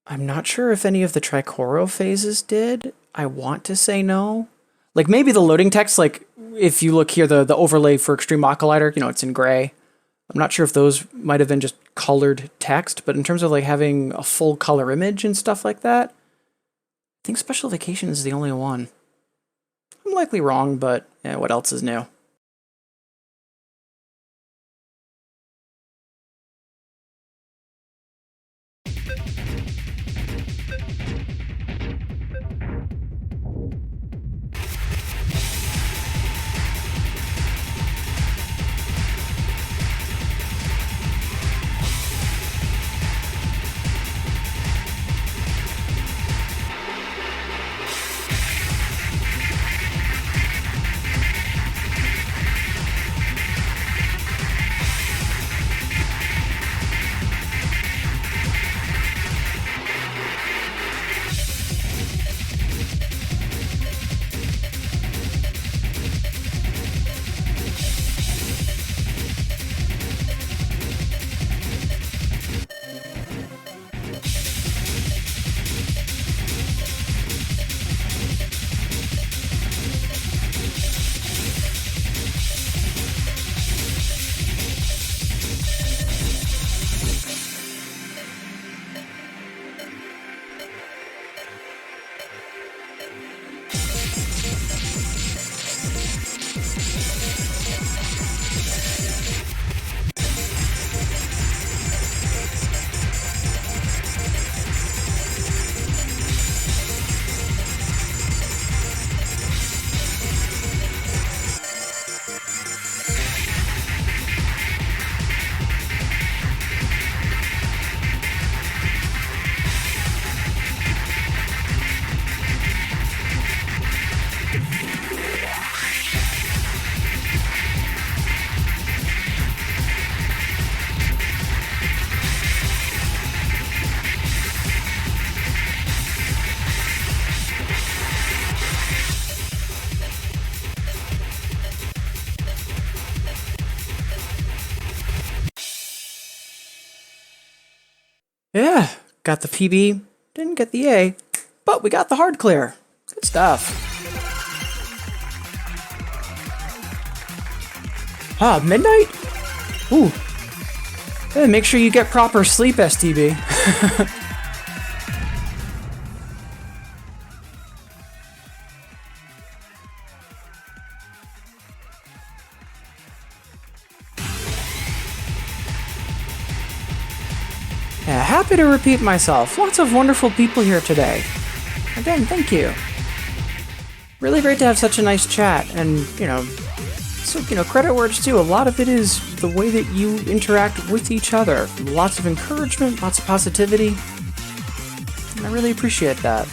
I'm not sure if any of the Tricoro phases did. I want to say no. Like maybe the loading text, like if you look here, the overlay for Extreme Mach Collider, it's in gray. I'm not sure if those might have been just colored text, but in terms of like having a full color image and stuff like that, I think Special Vacation is the only one. I'm likely wrong, but what else is new? Yeah, got the PB, didn't get the A, but we got the hard clear. Good stuff. Midnight? Ooh. Hey, make sure you get proper sleep, STB. Yeah, happy to repeat myself. Lots of wonderful people here today. Again, thank you. Really great to have such a nice chat, and, so, credit where it's due. A lot of it is the way that you interact with each other. Lots of encouragement, lots of positivity, and I really appreciate that.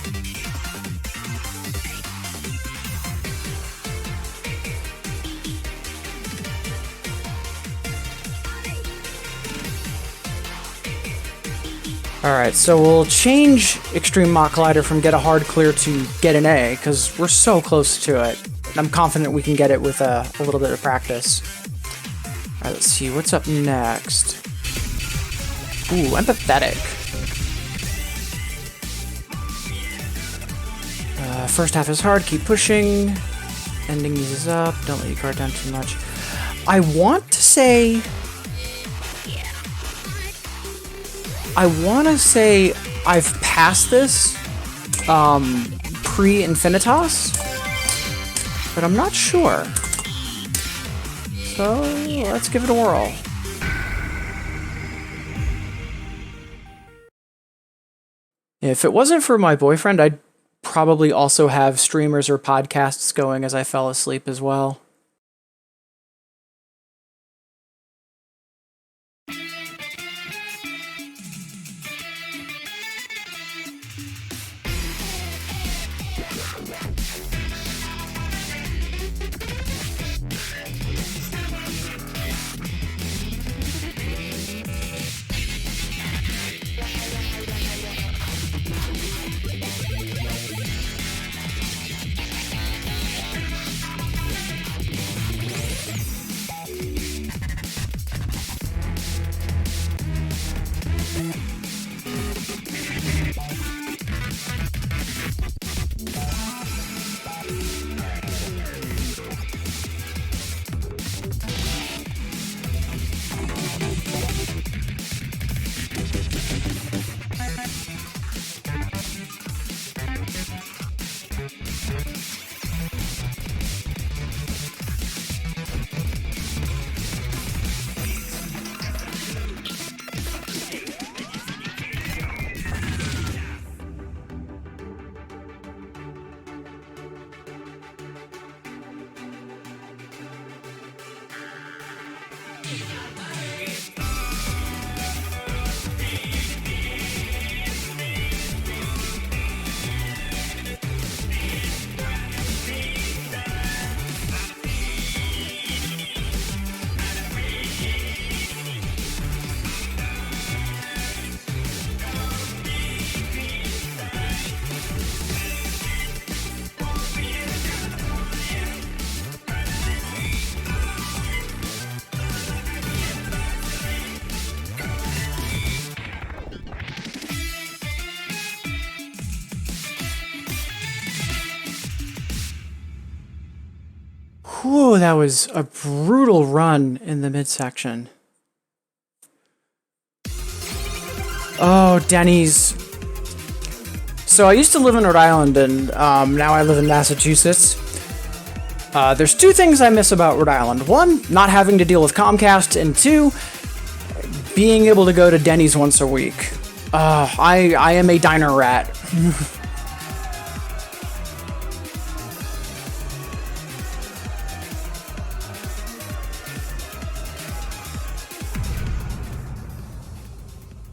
Alright, so we'll change Extreme Mach Collider from get a hard clear to get an A, because we're so close to it. I'm confident we can get it with a little bit of practice. Alright, let's see, what's up next? Ooh, Empathetic. First half is hard, keep pushing. Ending eases up, don't let you guard down too much. I want to say I've passed this pre-Infinitas, but I'm not sure. So let's give it a whirl. If it wasn't for my boyfriend, I'd probably also have streamers or podcasts going as I fell asleep as well. Whew, that was a brutal run in the midsection. Oh, Denny's. So I used to live in Rhode Island, and now I live in Massachusetts. There's two things I miss about Rhode Island. One, not having to deal with Comcast, and two, being able to go to Denny's once a week. I am a diner rat.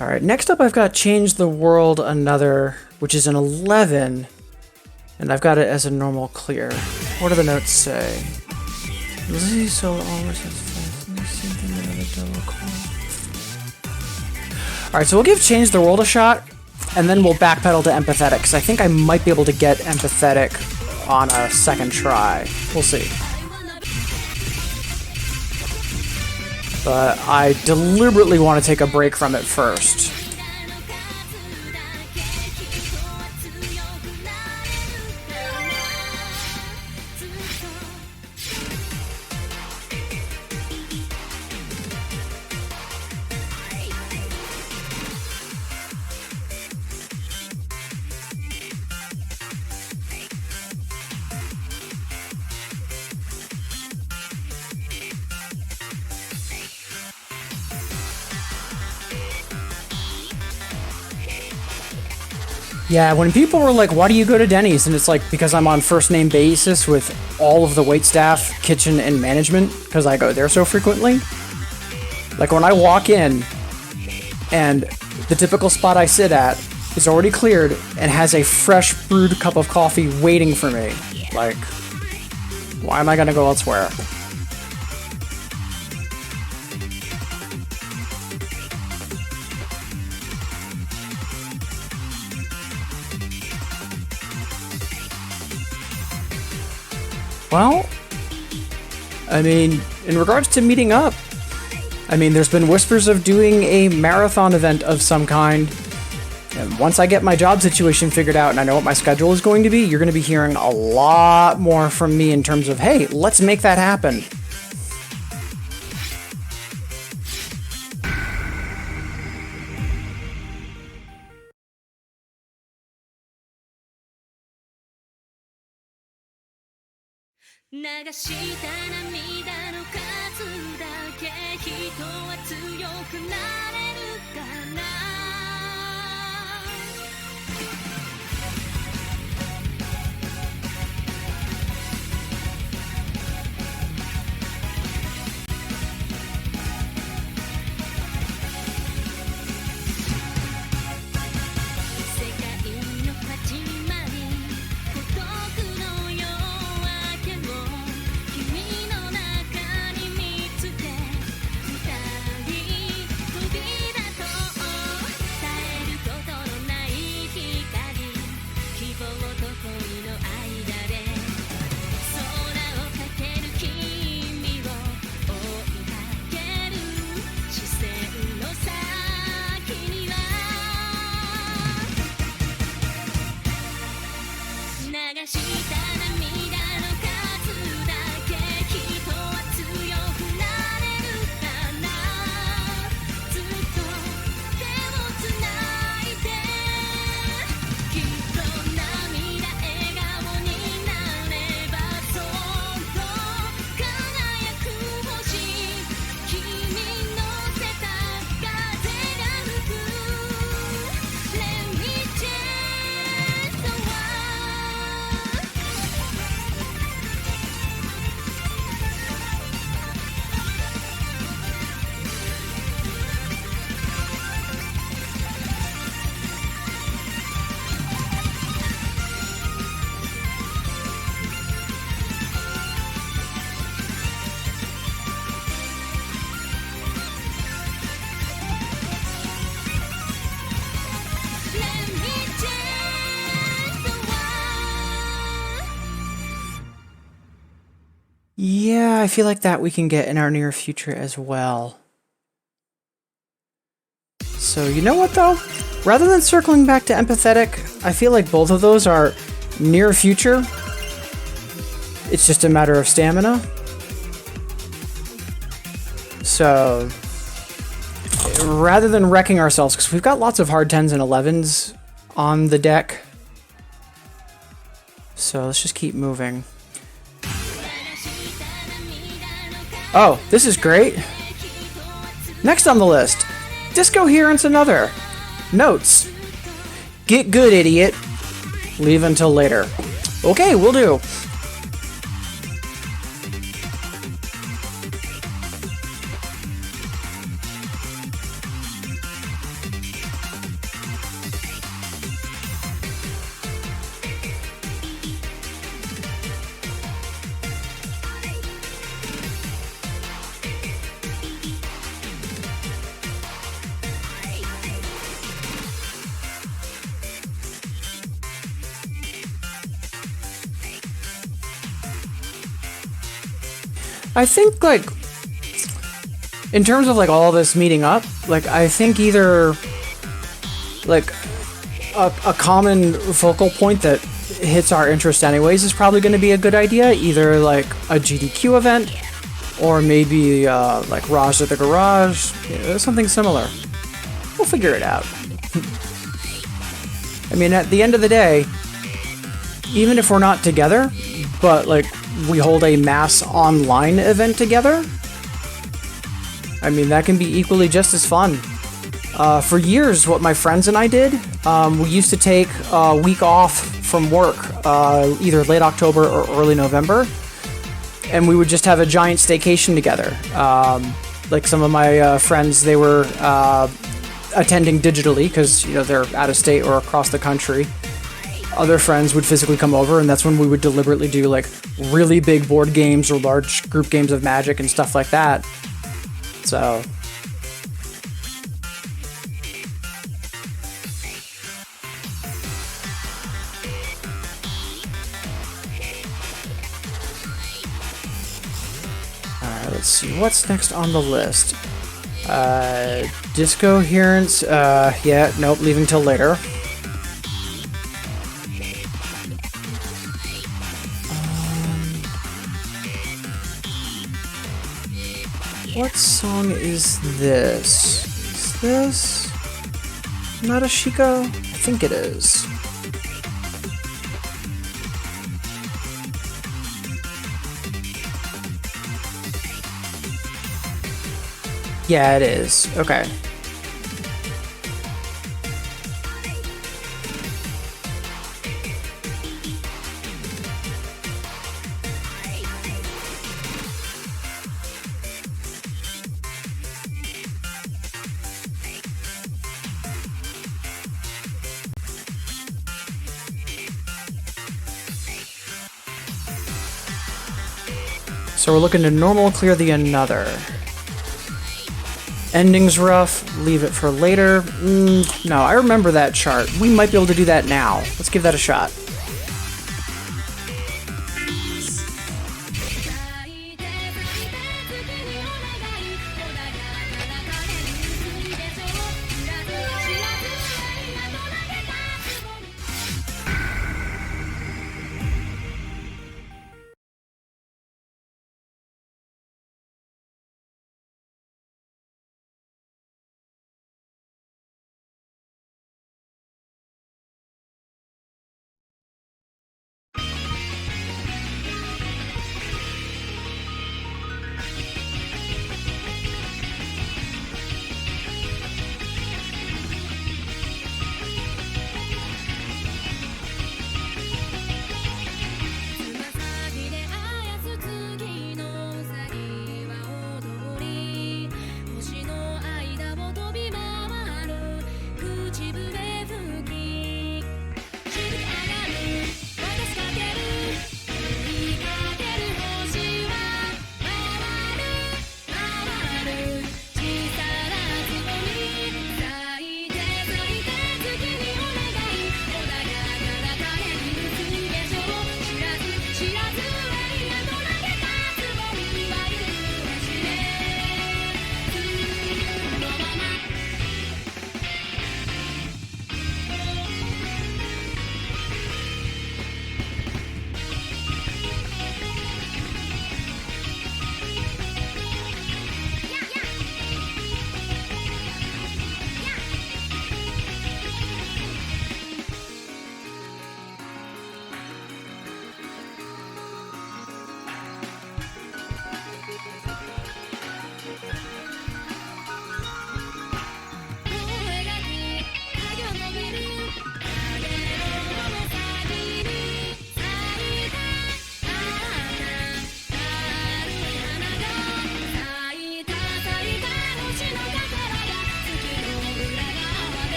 Alright, next up I've got Change the World Another, which is an 11, and I've got it as a normal clear. What do the notes say? Alright, so we'll give Change the World a shot, and then we'll backpedal to Empathetic, because I think I might be able to get Empathetic on a second try. We'll see. But I deliberately want to take a break from it first. Yeah, when people were like, why do you go to Denny's? And it's like, because I'm on first name basis with all of the waitstaff, kitchen, and management, because I go there so frequently. Like when I walk in and the typical spot I sit at is already cleared and has a fresh brewed cup of coffee waiting for me. Like, why am I gonna go elsewhere? Well, I mean, in regards to meeting up, I mean, there's been whispers of doing a marathon event of some kind. And once I get my job situation figured out and I know what my schedule is going to be, you're going to be hearing a lot more from me in terms of, hey, let's make that happen. I feel like that we can get in our near future as well. So you know what though? Rather than circling back to empathetic, I feel like both of those are near future. It's just a matter of stamina. So rather than wrecking ourselves, because we've got lots of hard 10s and 11s on the deck. So let's just keep moving. Oh, this is great. Next on the list, Discoherence Another. Notes. Get good, idiot. Leave until later. Okay, will do. I think, like, in terms of, like, all this meeting up, like, I think either, like, a common focal point that hits our interest anyways is probably going to be a good idea. Either, like, a GDQ event, or maybe, like, Raj at the Garage, something similar. We'll figure it out. I mean, at the end of the day, even if we're not together, but, like, we hold a mass online event together, I mean, that can be equally just as fun. For years, what my friends and I did, we used to take a week off from work, either late October or early November, and we would just have a giant staycation together. Like some of my friends, they were attending digitally because, you know, they're out of state or across the country. Other friends would physically come over, and that's when we would deliberately do, like, really big board games or large group games of Magic and stuff like that. So alright, let's see what's next on the list. Discoherence, yeah, nope, leaving till later. What song is this? Is this not a Shiko? I think it is. Yeah, it is. Okay. So we're looking to normal clear the another. Ending's rough, leave it for later. No, I remember that chart. We might be able to do that now. Let's give that a shot.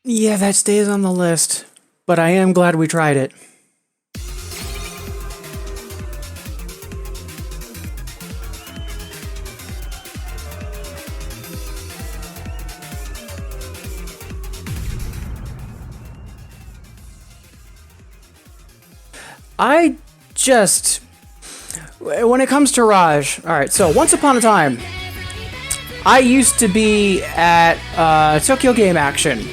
Yeah, that stays on the list, but I am glad we tried it. When it comes to Raj, alright, so once upon a time, I used to be at Tokyo Game Action,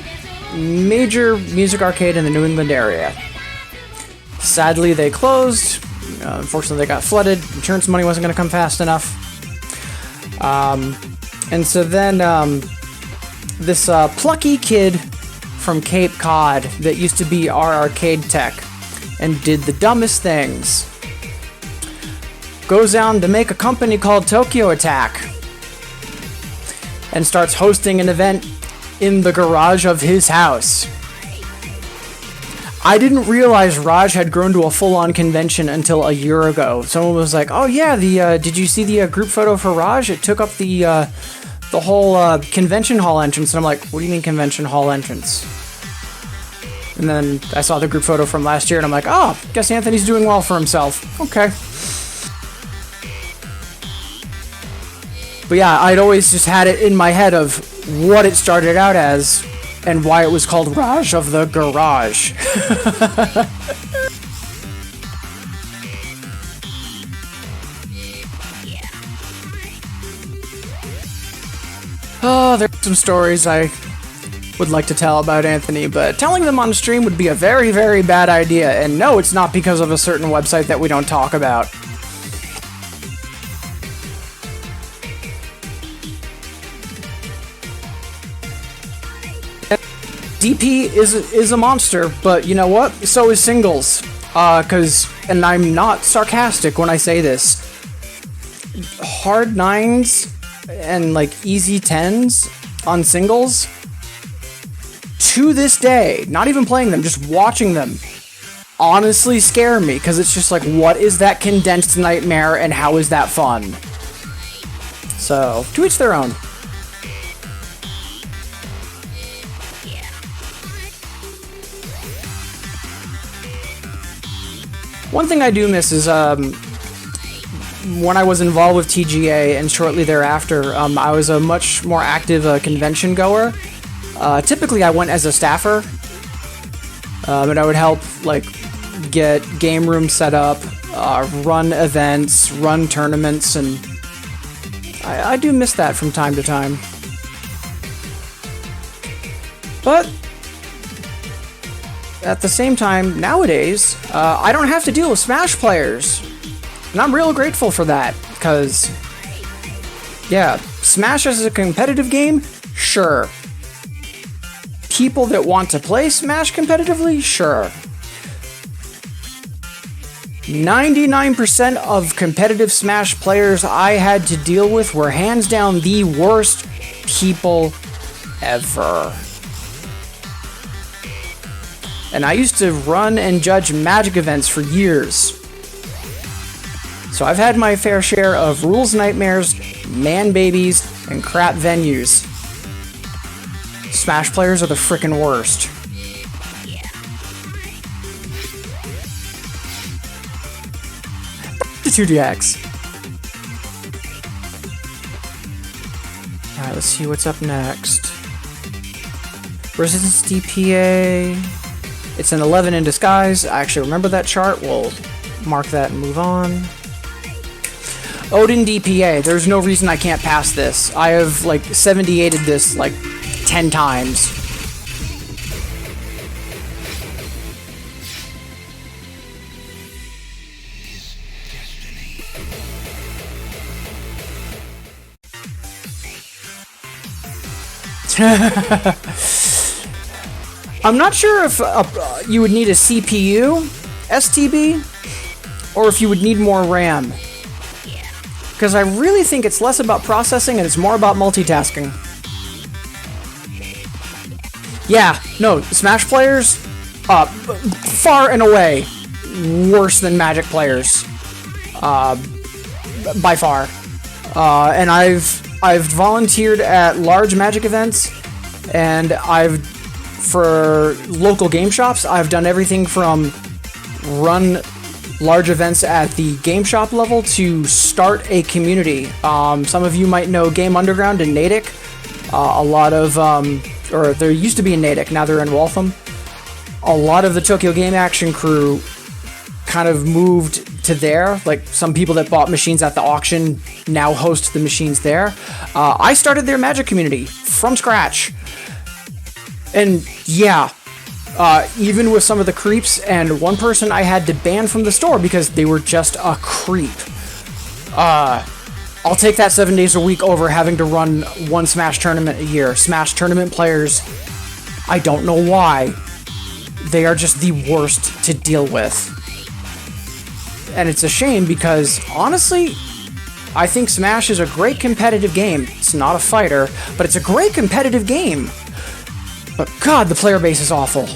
major music arcade in the New England area. Sadly, they closed. Unfortunately, they got flooded. Insurance money wasn't going to come fast enough. And so then this plucky kid from Cape Cod that used to be our arcade tech and did the dumbest things goes down to make a company called Tokyo Attack and starts hosting an event in the garage of his house. I didn't realize Raj had grown to a full-on convention until a year ago. Someone was like, "Oh yeah, did you see the group photo for Raj? It took up the whole convention hall entrance." And I'm like, "What do you mean convention hall entrance?" And then I saw the group photo from last year, and I'm like, "Oh, guess Anthony's doing well for himself." Okay. But yeah, I'd always just had it in my head of what it started out as and why it was called Raj of the Garage. Oh, there's some stories I would like to tell about Anthony, but telling them on stream would be a very, very bad idea. And no, it's not because of a certain website that we don't talk about. DP is a monster, but you know what? So is singles. And I'm not sarcastic when I say this, hard 9s and like easy 10s on singles, to this day, not even playing them, just watching them, honestly scare me, because it's just like, what is that condensed nightmare and how is that fun? So, to each their own. One thing I do miss is when I was involved with TGA and shortly thereafter, I was a much more active convention goer. Typically, I went as a staffer, and I would help like get game rooms set up, run events, run tournaments, and I do miss that from time to time. But at the same time, nowadays, I don't have to deal with Smash players. And I'm real grateful for that, because, yeah, Smash as a competitive game? Sure. People that want to play Smash competitively? Sure. 99% of competitive Smash players I had to deal with were hands down the worst people ever. And I used to run and judge Magic events for years. So I've had my fair share of rules nightmares, man babies, and crap venues. Smash players are the frickin' worst. The 2DX. Alright, let's see what's up next. Resistance DPA. It's an 11 in disguise. I actually remember that chart. We'll mark that and move on. Odin DPA. There's no reason I can't pass this. I have like 78'd this like 10 times. I'm not sure if you would need a CPU, STB, or if you would need more RAM. Because I really think it's less about processing and it's more about multitasking. Yeah, no, Smash players, far and away worse than Magic players. By far. And I've volunteered at large Magic events, and I've for local game shops, I've done everything from run large events at the game shop level to start a community. Some of you might know Game Underground in Natick. A lot of, or there used to be in Natick, now they're in Waltham. A lot of the Tokyo Game Action crew kind of moved to there. Like, some people that bought machines at the auction now host the machines there. I started their Magic community from scratch. And yeah, even with some of the creeps, and one person I had to ban from the store because they were just a creep. I'll take that 7 days a week over having to run one Smash tournament a year. Smash tournament players, I don't know why, they are just the worst to deal with. And it's a shame because, honestly, I think Smash is a great competitive game. It's not a fighter, but it's a great competitive game. But God, the player base is awful.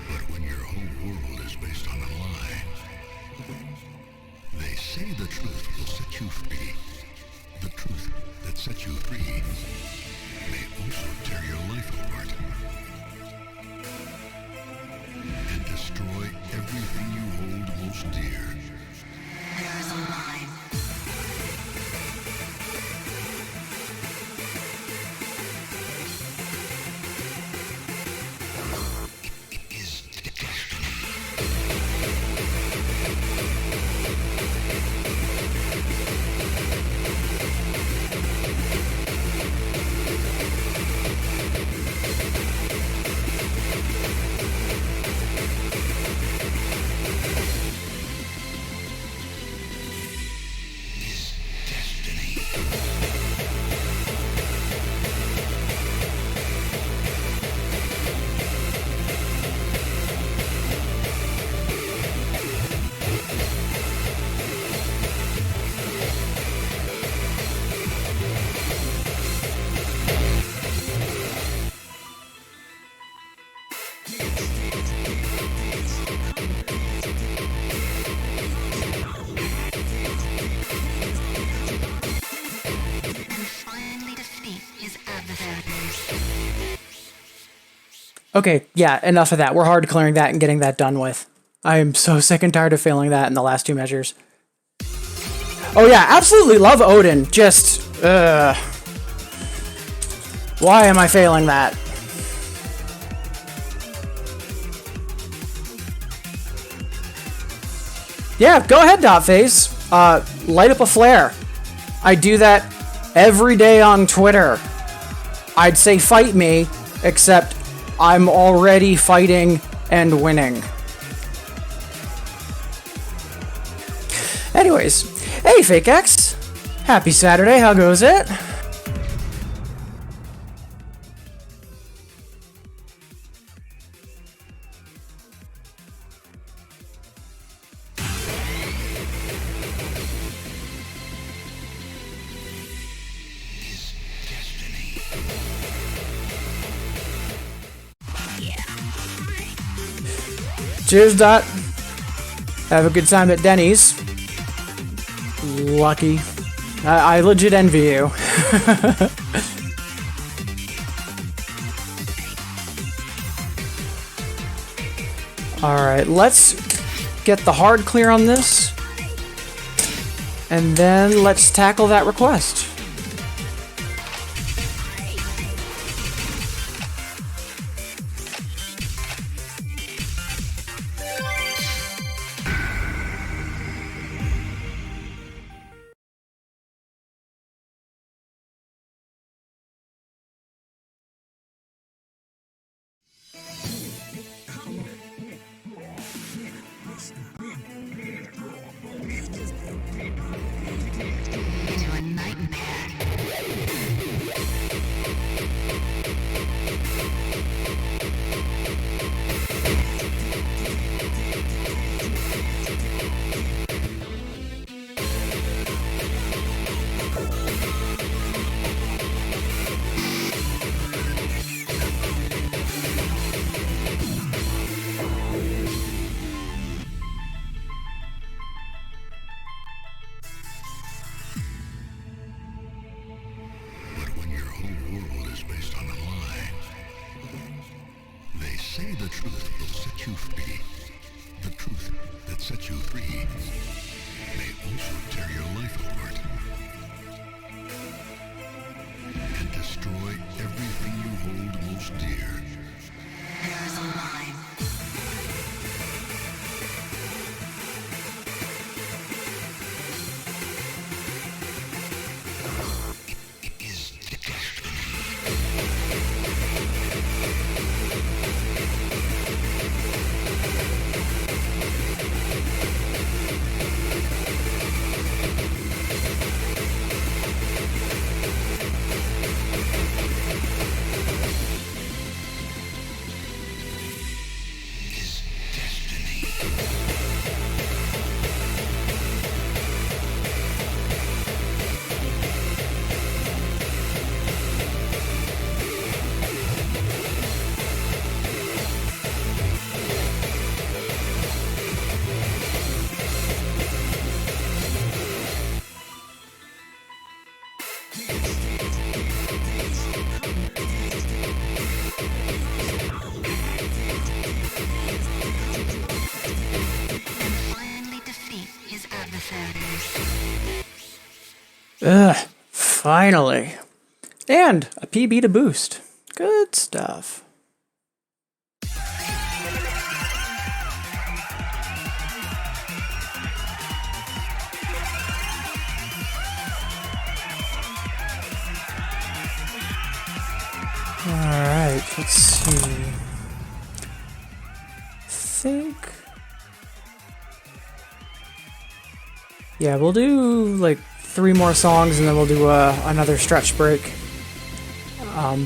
But when your whole world is based on a lie, they say the truth will set you free. The truth that sets you free may also tear your life apart and destroy everything you hold most dear. There is a line. Okay, yeah, enough of that. We're hard clearing that and getting that done with. I am so sick and tired of failing that in the last two measures. Oh yeah, absolutely love Odin. Just, why am I failing that? Yeah, go ahead, Dotface. Light up a flare. I do that every day on Twitter. I'd say fight me, except I'm already fighting and winning. Anyways, hey Fake X, happy Saturday, how goes it? Cheers, Dot. Have a good time at Denny's. Lucky. I legit envy you. Alright, let's get the hard clear on this. And then let's tackle that request. The truth will set you free. The truth that sets you free may also tear your life apart and destroy everything you hold most dear. There's a line. It is the destiny. Finally defeat his adversaries. Ugh, finally. And a PB to boost. Good stuff. Alright, let's see. Yeah, we'll do like 3 more songs and then we'll do another stretch break.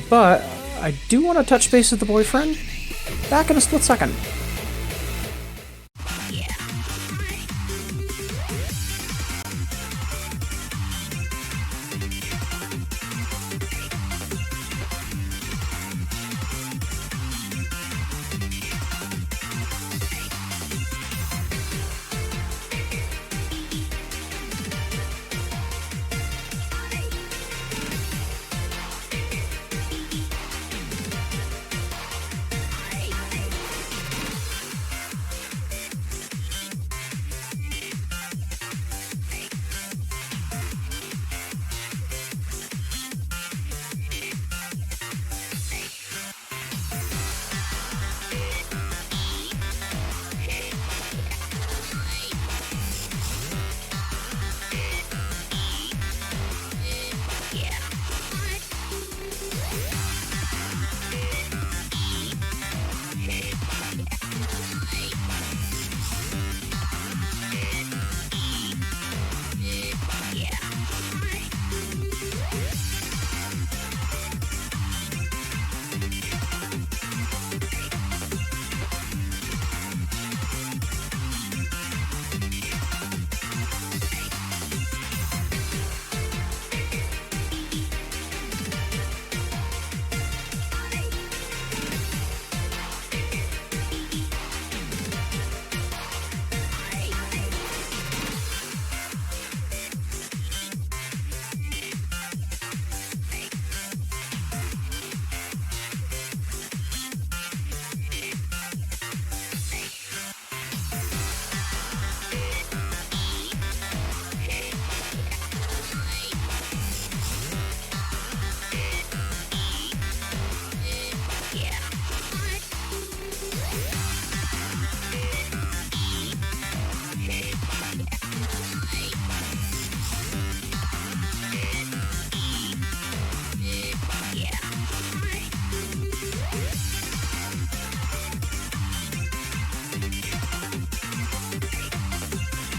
But I do want to touch base with the boyfriend. Back in a split second.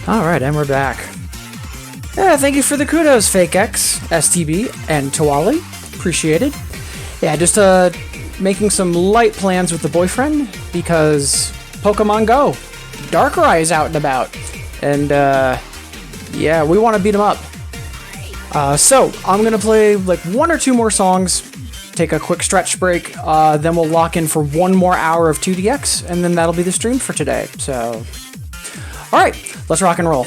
Alright, and we're back. Yeah, thank you for the kudos, Fake X, STB, and Tawali. Appreciate it. Yeah, just making some light plans with the boyfriend, because Pokemon Go. Darkrai is out and about. And, yeah, we want to beat him up. So, I'm going to play like 1 or 2 more songs, take a quick stretch break, then we'll lock in for 1 more hour of 2DX, and then that'll be the stream for today. So, alright, let's rock and roll.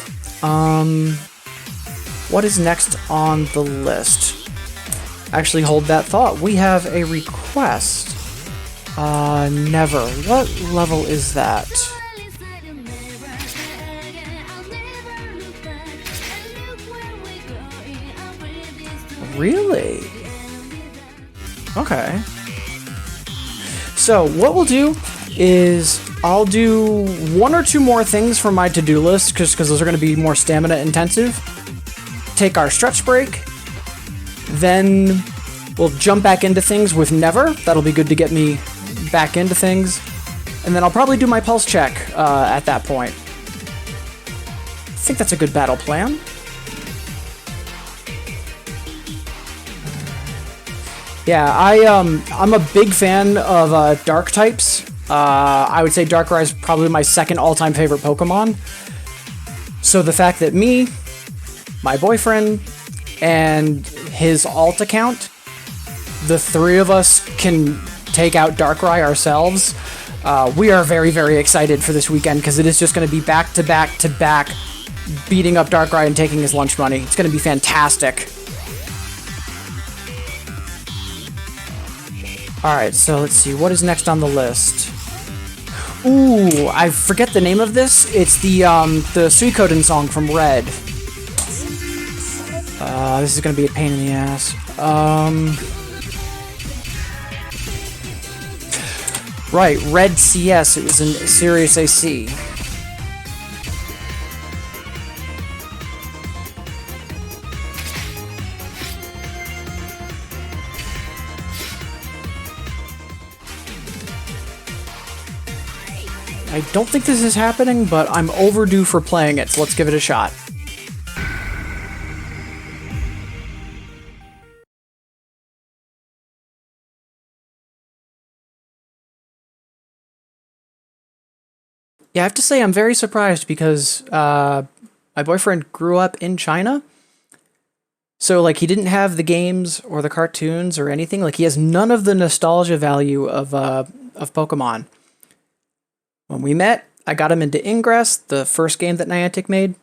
What is next on the list? Actually, hold that thought. We have a request Never. What level is that? Really? Okay. So what we'll do is I'll do 1 or 2 more things from my to-do list because those are going to be more stamina intensive. Take our stretch break. Then we'll jump back into things with Never. That'll be good to get me back into things. And then I'll probably do my pulse check at that point. I think that's a good battle plan. Yeah, I'm a big fan of dark types. I would say Darkrai is probably my second all-time favorite Pokemon. So the fact that me, my boyfriend, and his alt account, the 3 of us can take out Darkrai ourselves. We are very, very excited for this weekend because it is just going to be back to back to back beating up Darkrai and taking his lunch money. It's going to be fantastic. Alright, so let's see, what is next on the list? Ooh, I forget the name of this. It's the Suikoden song from Red. This is gonna be a pain in the ass. Right, Red CS, it was in Sirius AC. I don't think this is happening, but I'm overdue for playing it, so let's give it a shot. Yeah, I have to say I'm very surprised because my boyfriend grew up in China. So, like, he didn't have the games or the cartoons or anything. Like, he has none of the nostalgia value of Pokemon. When we met, I got him into Ingress, the first game that Niantic made.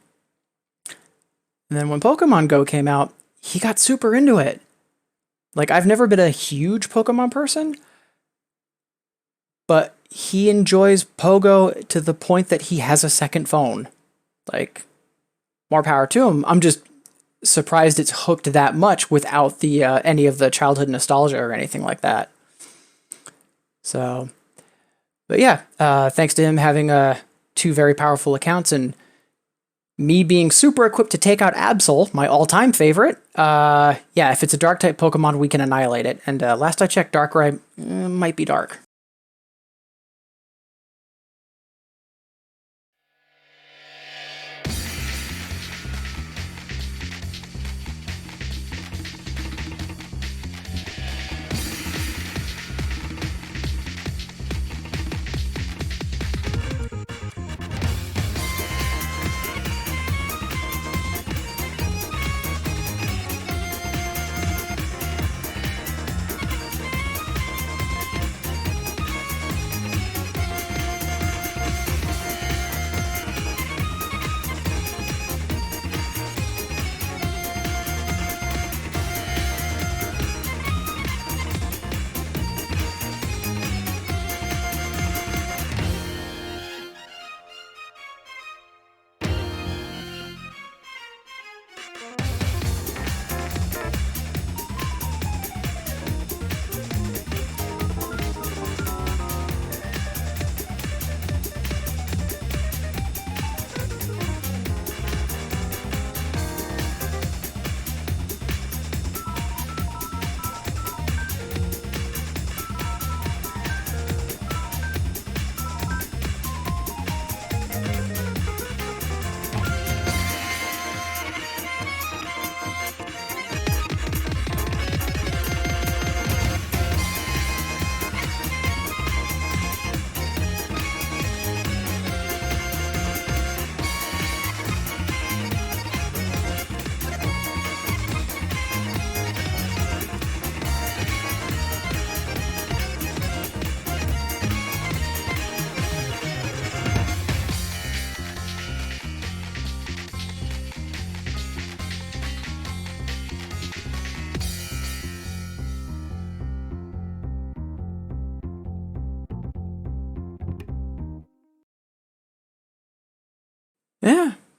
And then when Pokemon Go came out, he got super into it. Like, I've never been a huge Pokemon person, but he enjoys Pogo to the point that he has a second phone. Like, more power to him. I'm just surprised it's hooked that much without the any of the childhood nostalgia or anything like that. So... But yeah, thanks to him having 2 very powerful accounts and me being super equipped to take out Absol, my all-time favorite, yeah, if it's a Dark-type Pokemon, we can annihilate it. And last I checked, Darkrai might be dark.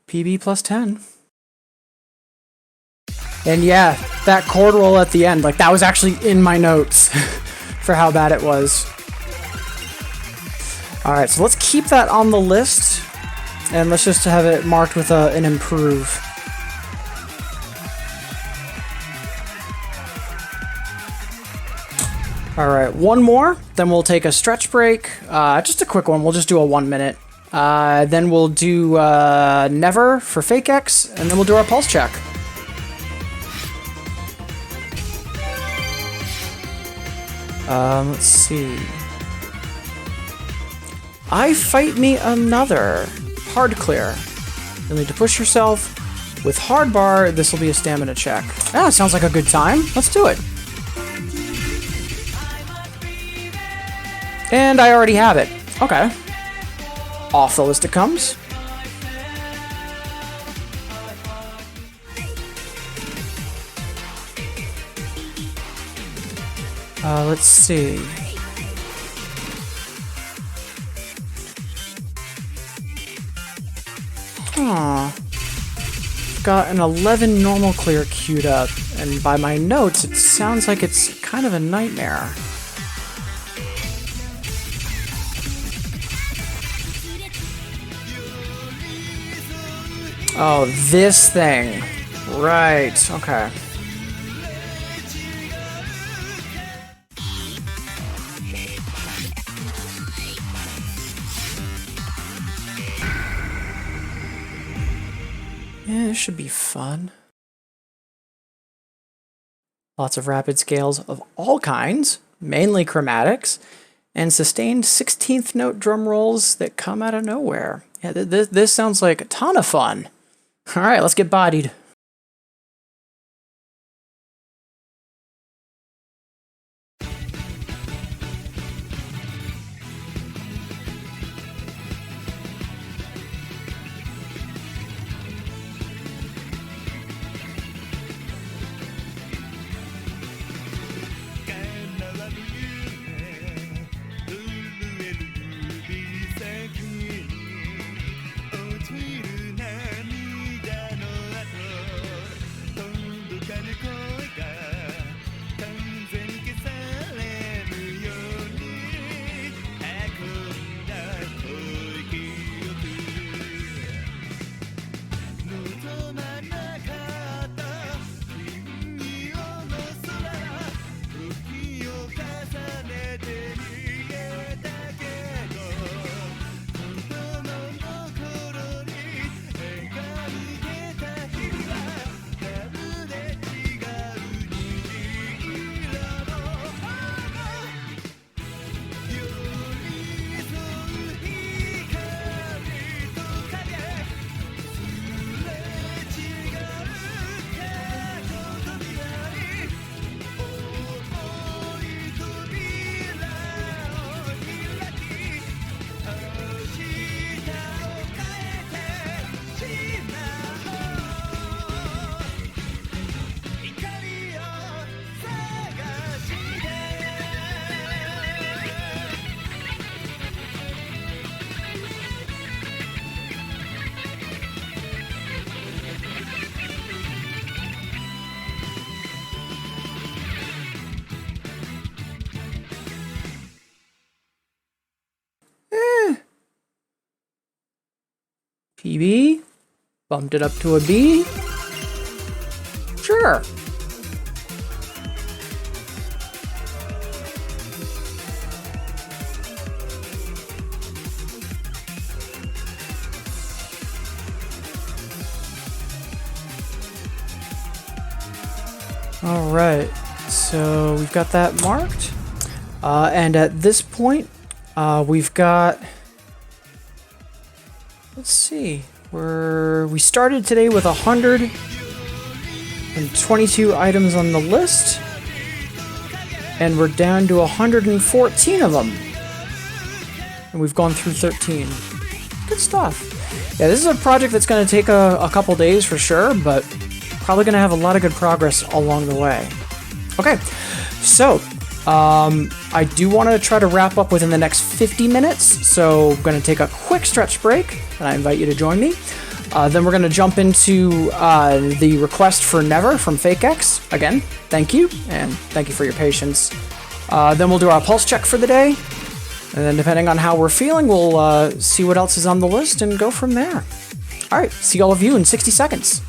PB plus 10. And yeah, that chord roll at the end, like that was actually in my notes for how bad it was. Alright, so let's keep that on the list, and let's just have it marked with an improve. Alright, one more, then we'll take a stretch break. Just a quick one, we'll just do a 1 minute. Then we'll do Never for Fake X, and then we'll do our pulse check. Let's see. I Fight Me Another. Hard clear. You'll need to push yourself. With hard bar, this will be a stamina check. Ah, sounds like a good time. Let's do it. And I already have it. Okay. Off the list it comes. Let's see. Got an 11 normal clear queued up, and by my notes, it sounds like it's kind of a nightmare. Oh, this thing. Right, okay. Yeah, this should be fun. Lots of rapid scales of all kinds, mainly chromatics, and sustained 16th note drum rolls that come out of nowhere. Yeah, this sounds like a ton of fun. All right, let's get bodied. PB, bumped it up to a B. Sure. All right, so we've got that marked. And at this point, we've got, let's see, we started today with 122 items on the list, and we're down to 114 of them. And we've gone through 13. Good stuff. Yeah, this is a project that's going to take a couple days for sure, but probably going to have a lot of good progress along the way. Okay, so I do want to try to wrap up within the next 50 minutes, so I'm going to take a quick stretch break, and I invite you to join me. Then we're going to jump into the request for Never from FakeX. Again, thank you, and thank you for your patience. Then we'll do our pulse check for the day, and then depending on how we're feeling, we'll see what else is on the list and go from there. All right, see all of you in 60 seconds.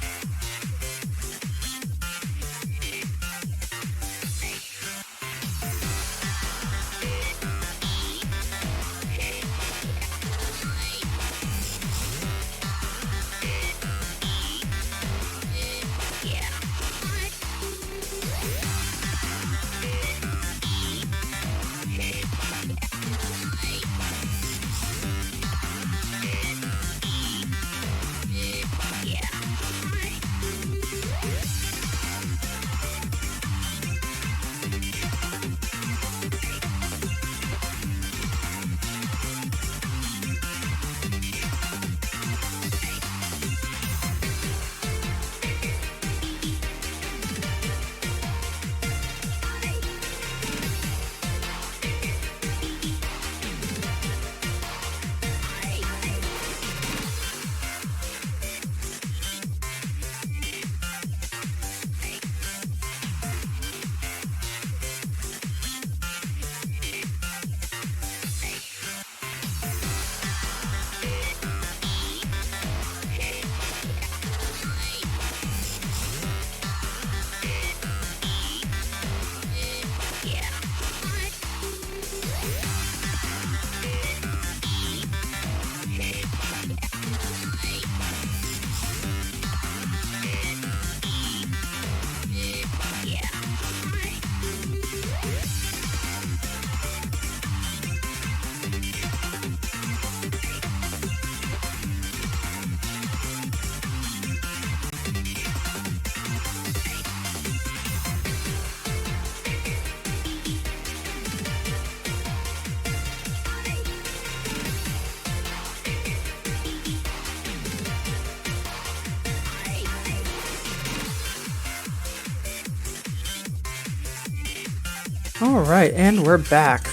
All right, and we're back.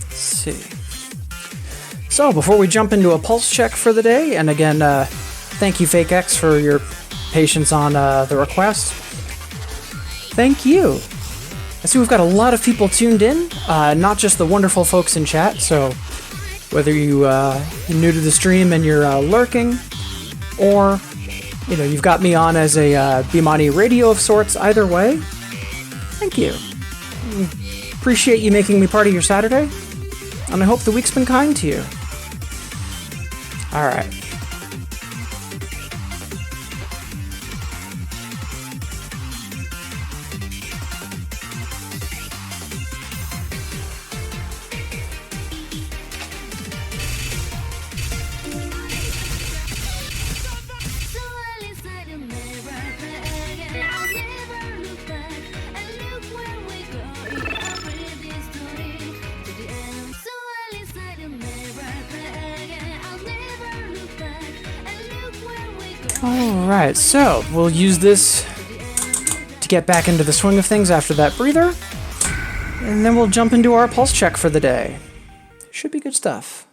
Let's see. So before we jump into a pulse check for the day, and again, thank you FakeX for your patience on the request. Thank you. I see we've got a lot of people tuned in, not just the wonderful folks in chat, so whether you're new to the stream and you're lurking, or you've got me on as a Bimani radio of sorts, either way, thank you. Appreciate you making me part of your Saturday, and I hope the week's been kind to you. Alright. Alright, so we'll use this to get back into the swing of things after that breather, and then we'll jump into our pulse check for the day. Should be good stuff.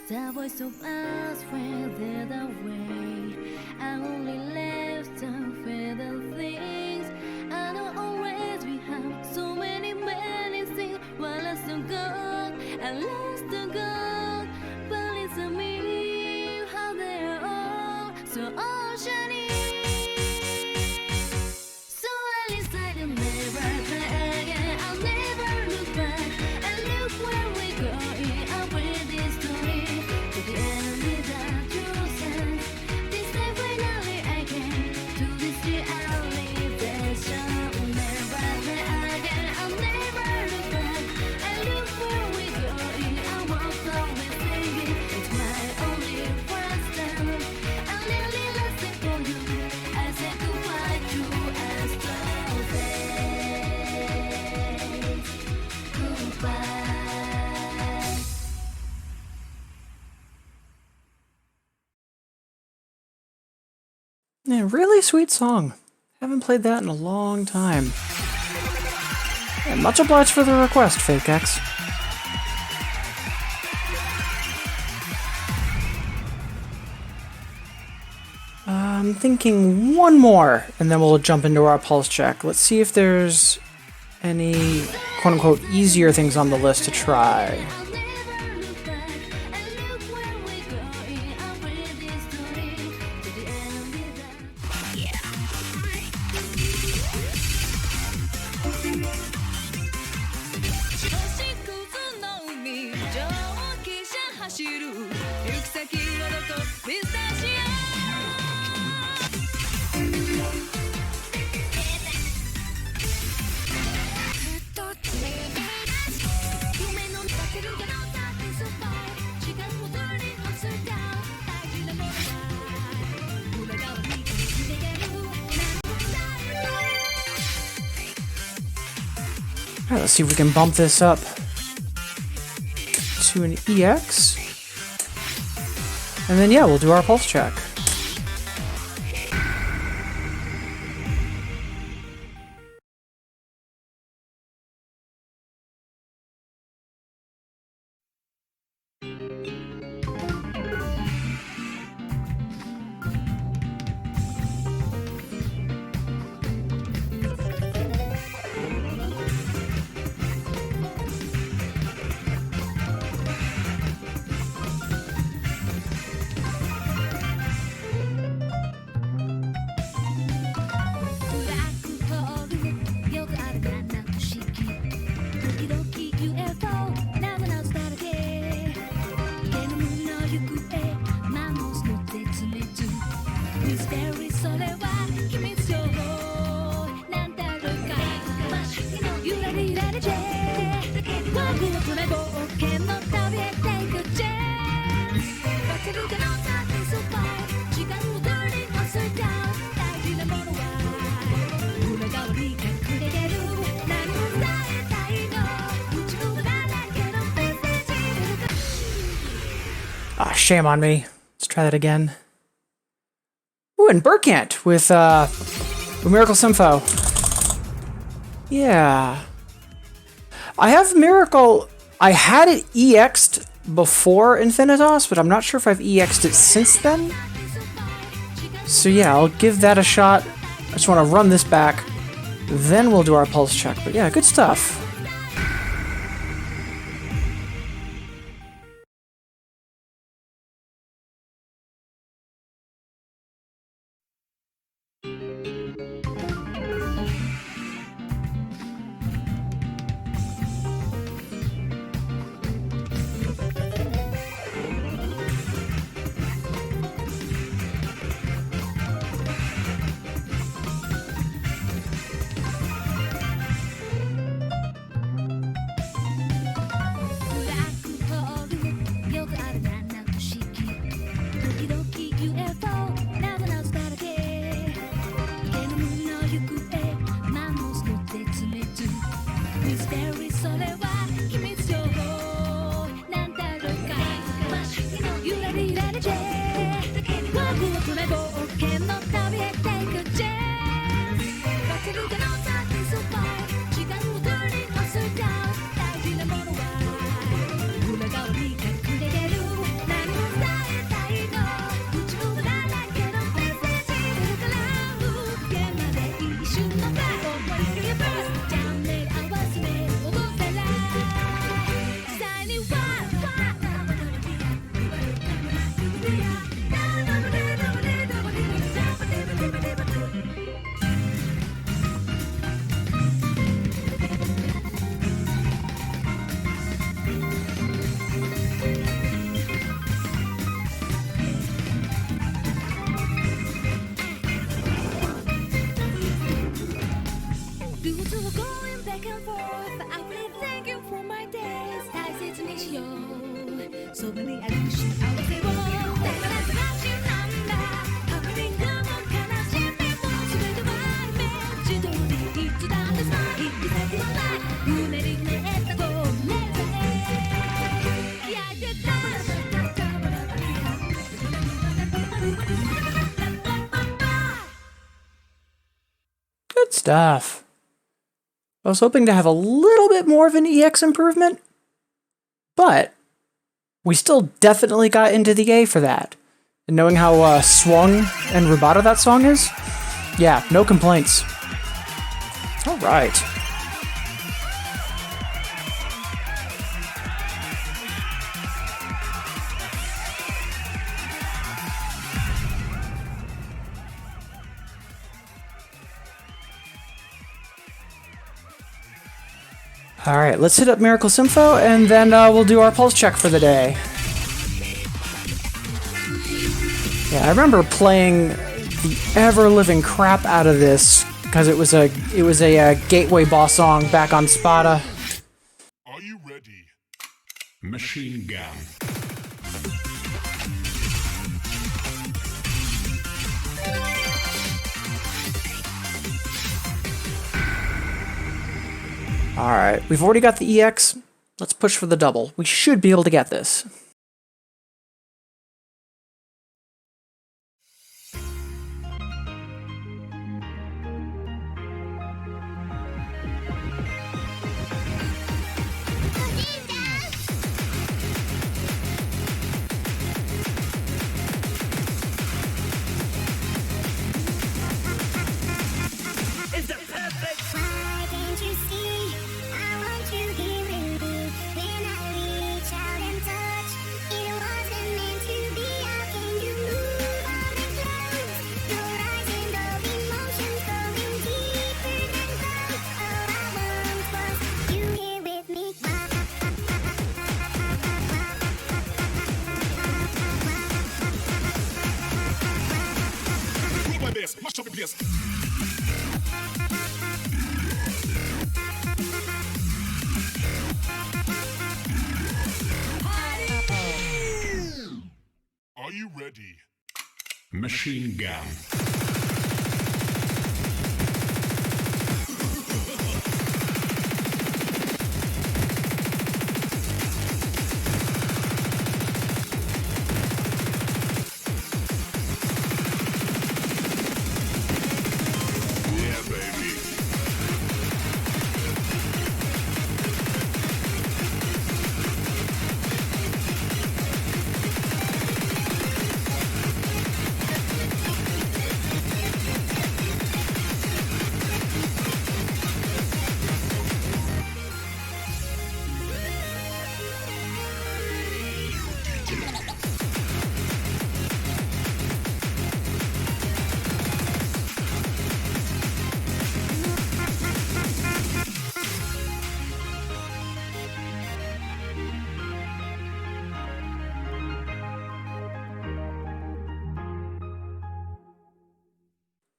The voice of us faded away. I only left some further things. I know always we have so many things. While I still go, I lost the gold. But it's a me, how they're all so oceany. So at least I will never try again. I'll never look back. And look where we're going. I'll bring this story to the end without your sense. This time finally I came to this realization. I'll never try again. I'll never look back. And look where we're going. I won't always singing. It's my only first time. I'm nearly lost it for you. I said goodbye to astral days. Goodbye. Yeah, really sweet song. Haven't played that in a long time. And much obliged for the request, Fake X. I'm thinking one more, and then we'll jump into our pulse check. Let's see if there's any quote-unquote easier things on the list to try. I'll never look back. And look where we're going. I'll bring this story to the end without.星屑の海蒸気車走る行く先はどこピスタチオ夢の立てるかなだってスパイ時間を取り忘れた大事なものは裏側に隠れてる何もない Alright, let's see if we can bump this up to an EX. And then, yeah, we'll do our pulse check. Ah, shame on me. Let's try that again. Ooh, and Burkant with Miracle Sympho. Yeah. I have Miracle. I had it EX'd before Infinitas, but I'm not sure if I've EX'd it since then. So yeah, I'll give that a shot. I just want to run this back. Then we'll do our pulse check. But yeah, good stuff. そばにある幸せを手放すらしなんだハプニングも悲しみも全てはイメージ通りいつだってさ行き先もない胸にねったこうね焼いてたGood stuff. I was hoping to have a little bit more of an EX improvement, but we still definitely got into the A for that. And knowing how swung and rubato that song is, yeah, no complaints. All right. Alright, let's hit up Miracle Sympho, and then we'll do our pulse check for the day. Yeah, I remember playing the ever-living crap out of this, because it was a gateway boss song back on Spada. Are you ready? Machine gun. Alright, we've already got the EX. Let's push for the double. We should be able to get this. Why can't you see? I want you here with me. When I reach out and touch, it wasn't meant to be. How can you move on and close your eyes and all emotions going deeper than close? All I want was you here with me. Look like this. Let's show this. Are you ready? Machine gun. Yeah, baby.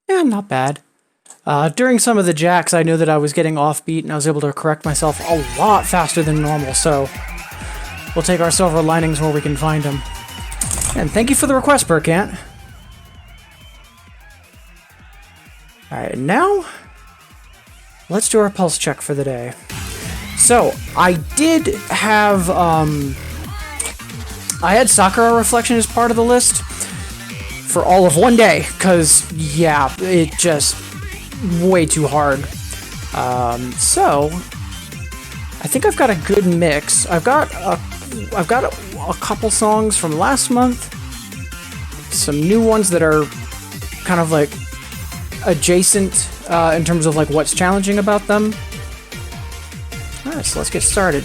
Yeah, not bad. During some of the jacks, I knew that I was getting offbeat, and I was able to correct myself a lot faster than normal, so we'll take our silver linings where we can find them. And thank you for the request, Burkant. Alright, now let's do our pulse check for the day. So, I did have, I had Sakura Reflection as part of the list for all of one day, because, yeah, it just way too hard. So I think I've got a good mix. I've got a couple songs from last month, some new ones that are kind of like adjacent in terms of like what's challenging about them. Alright, so let's get started.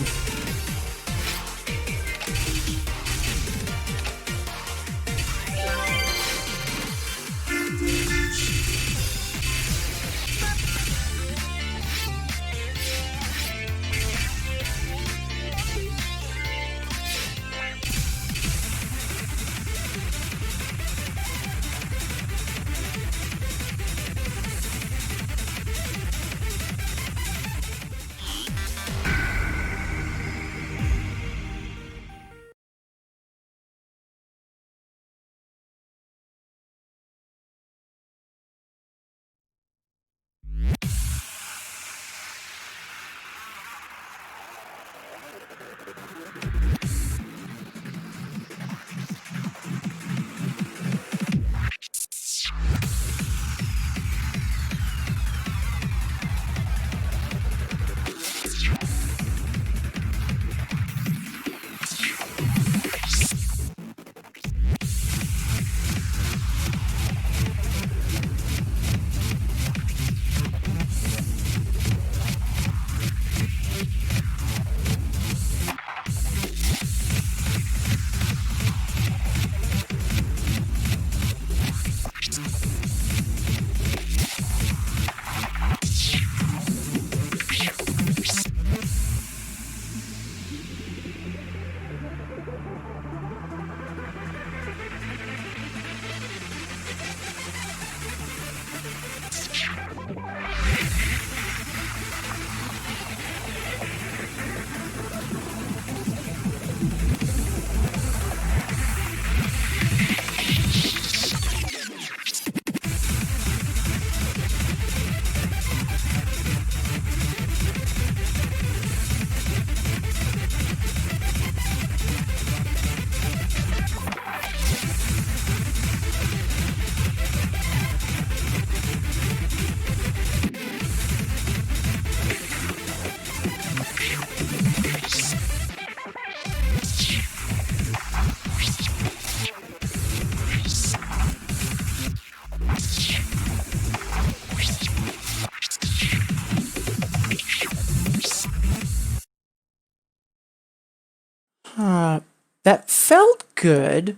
That felt good,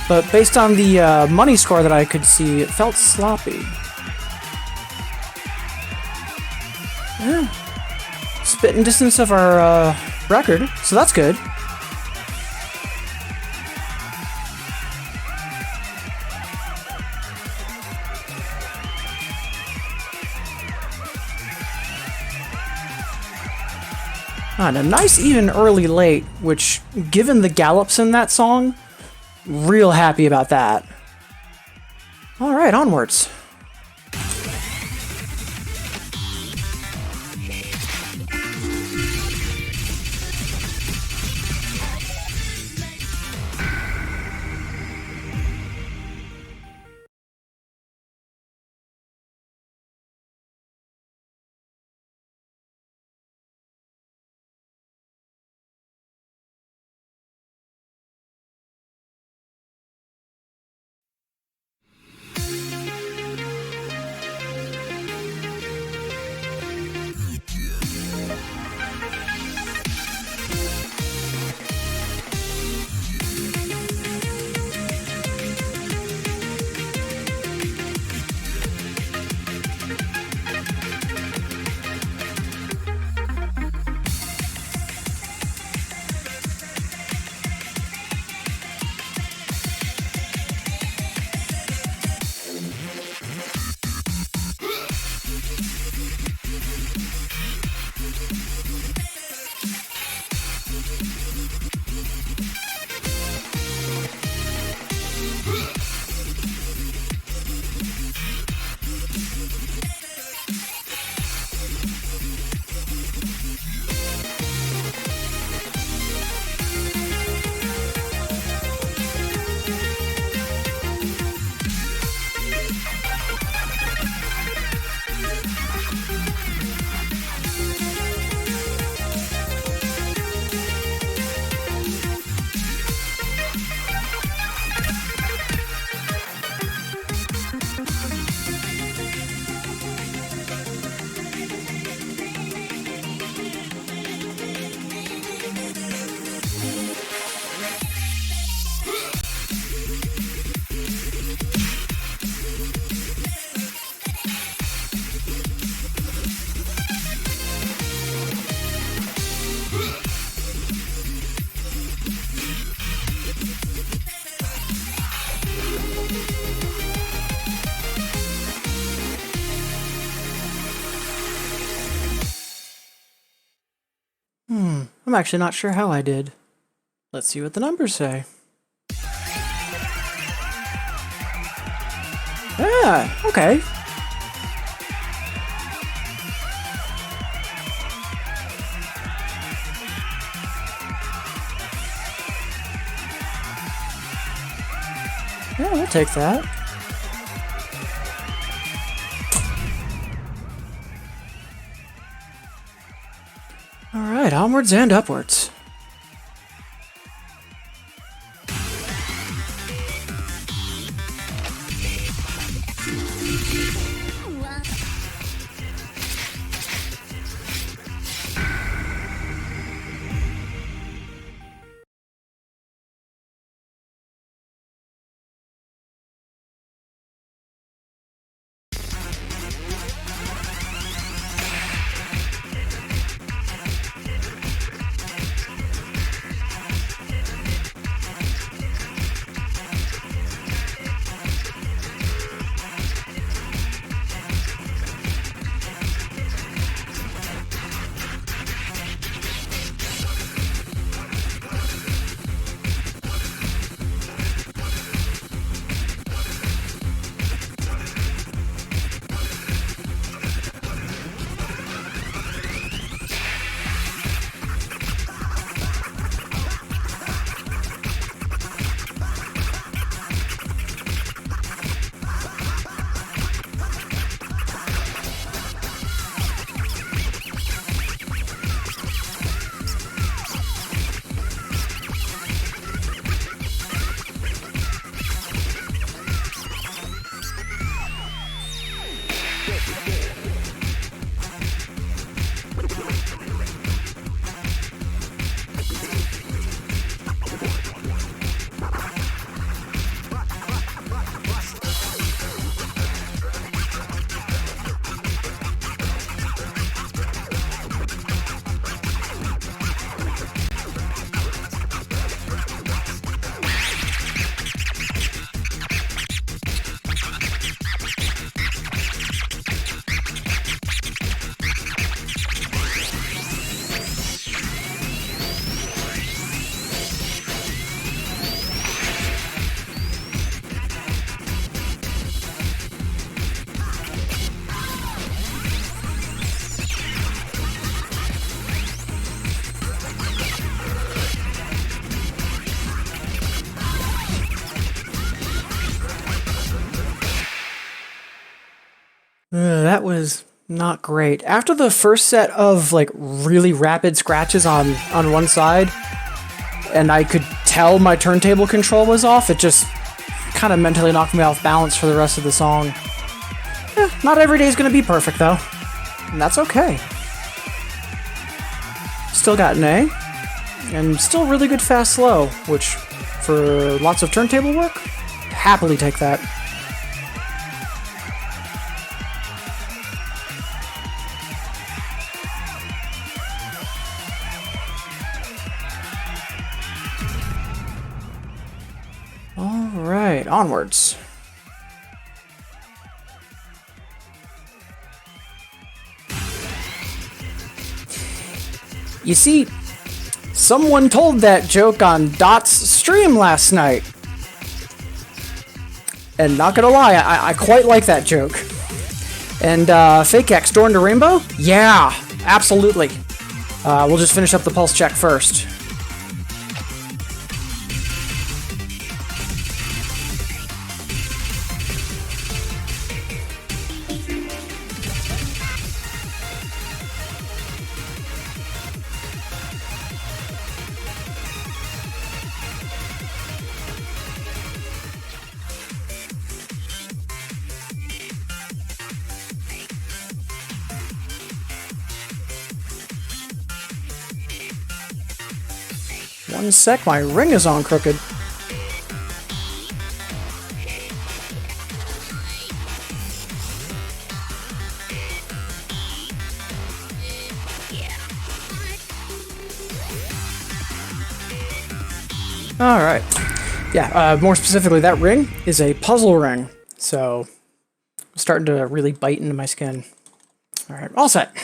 but based on the money score that I could see, it felt sloppy. Yeah. Spitting distance of our record, so that's good. And a nice even early late, which, given the gallops in that song, real happy about that. Alright, onwards. I'm actually not sure how I did. Let's see what the numbers say. Yeah, okay. Yeah, we'll take that. Alright, onwards and upwards. That was not great. After the first set of like really rapid scratches on one side, and I could tell my turntable control was off, it just kind of mentally knocked me off balance for the rest of the song. Not every day is going to be perfect though, and that's okay. Still got an A, and still really good fast slow, which for lots of turntable work, happily take that. Alright, onwards. You see, someone told that joke on Dot's stream last night. And not gonna lie, I quite like that joke. And Fake X, Door into Rainbow? Yeah, absolutely. We'll just finish up the pulse check first. One sec, my ring is on crooked. Alright. Yeah, more specifically, that ring is a puzzle ring. So, I'm starting to really bite into my skin. Alright, all set.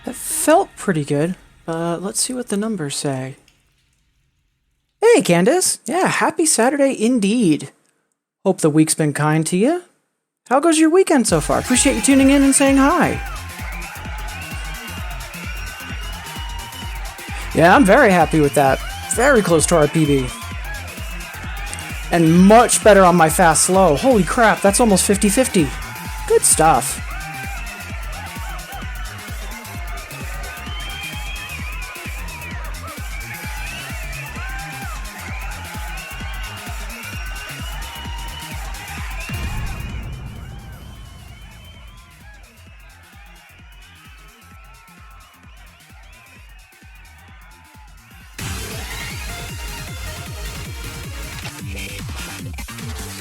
That felt pretty good. Let's see what the numbers say. Hey, Candace. Yeah, happy Saturday indeed. Hope the week's been kind to you. How goes your weekend so far? Appreciate you tuning in and saying hi. Yeah, I'm very happy with that. Very close to our PB. And much better on my fast slow. Holy crap, that's almost 50-50. Good stuff.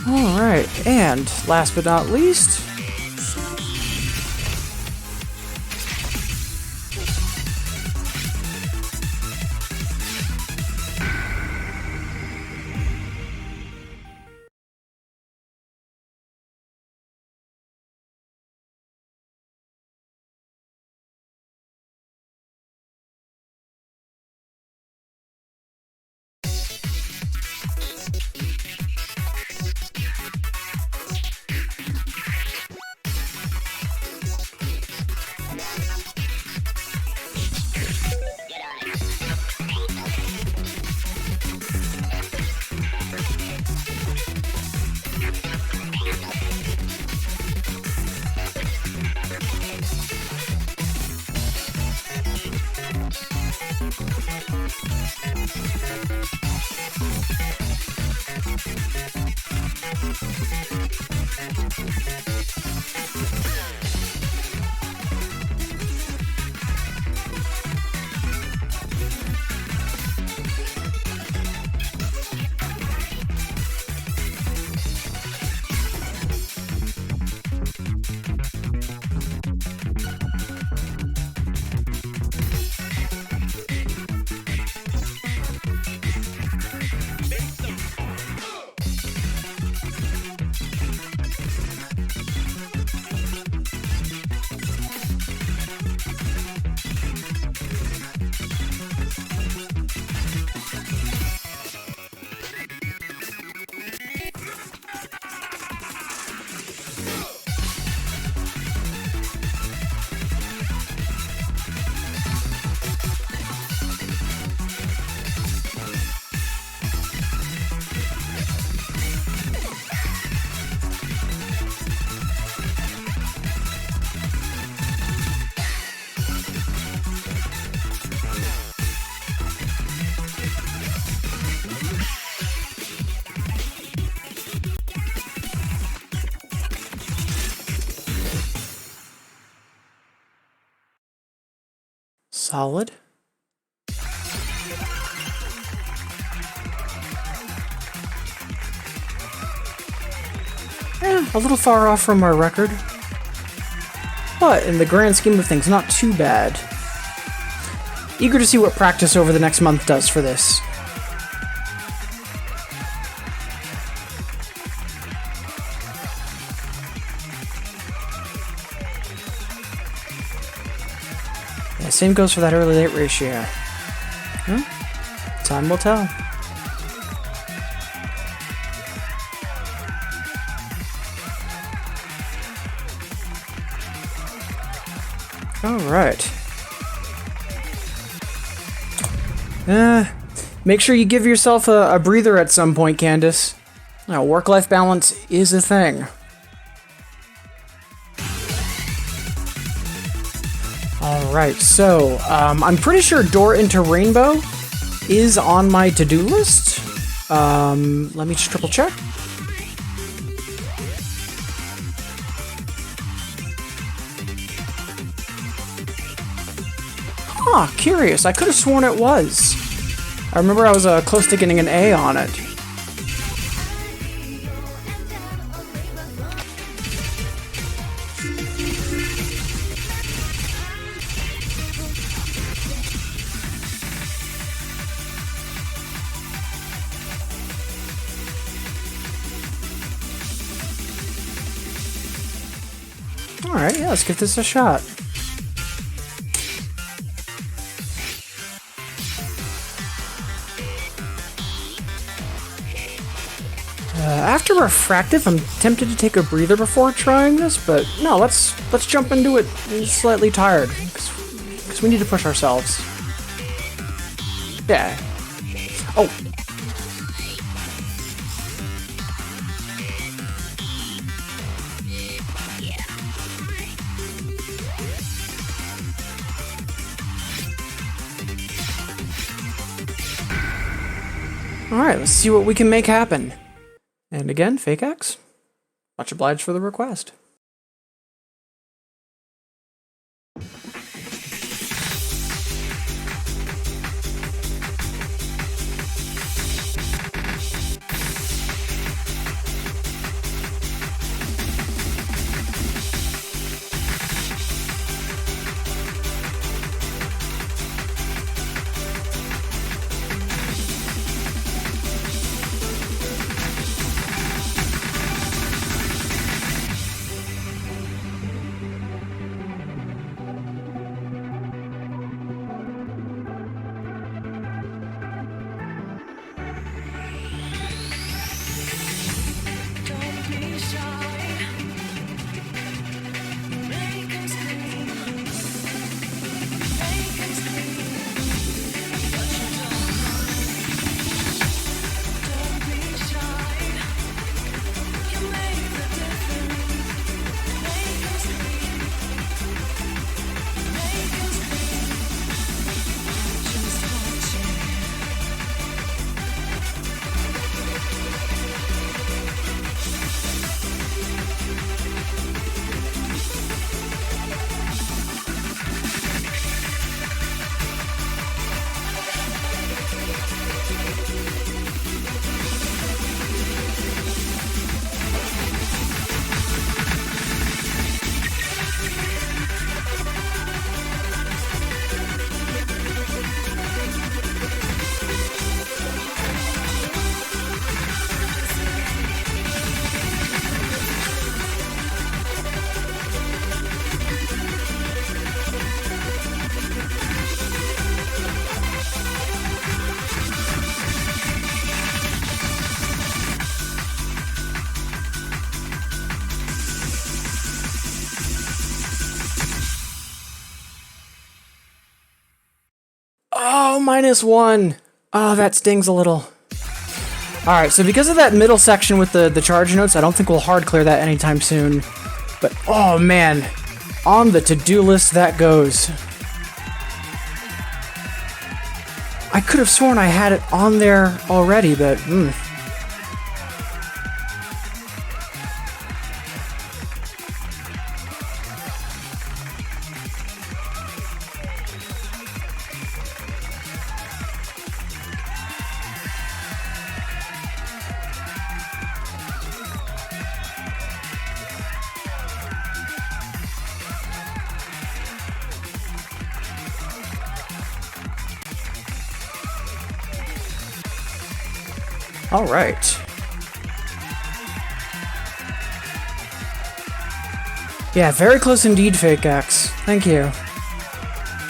Alright, and last but not least, Solid. A little far off from our record. But in the grand scheme of things, not too bad. Eager to see what practice over the next month does for this. Yeah, same goes for that early-late ratio. Time will tell. Alright. Make sure you give yourself a breather at some point, Candace. Work-life balance is a thing. Alright, so, I'm pretty sure Door into Rainbow is on my to-do list. Let me just triple check. Huh, curious. I could have sworn it was. I remember I was close to getting an A on it. Alright, yeah, let's give this a shot. After Refractive, I'm tempted to take a breather before trying this, but no, let's jump into it slightly tired, because we need to push ourselves. Yeah. Oh. Alright, let's see what we can make happen. And again, Fake X, much obliged for the request. -1. Oh, that stings a little. Alright, so because of that middle section with the charge notes, I don't think we'll hard clear that anytime soon. But, oh man, on the to-do list that goes. I could have sworn I had it on there already, but, Alright. Yeah, very close indeed, Fake X. Thank you.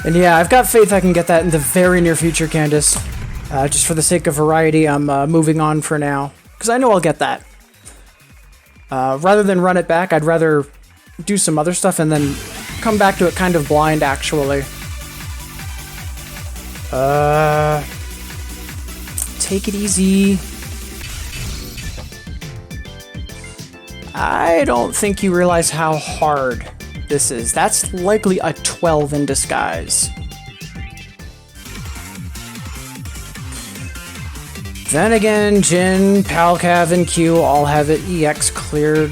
And yeah, I've got faith I can get that in the very near future, Candace. Just for the sake of variety, I'm moving on for now. Because I know I'll get that. Rather than run it back, I'd rather do some other stuff and then come back to it kind of blind, actually. Take it easy. I don't think you realize how hard this is. That's likely a 12 in disguise. Then again, Jin, Palcav, and Q all have it EX cleared.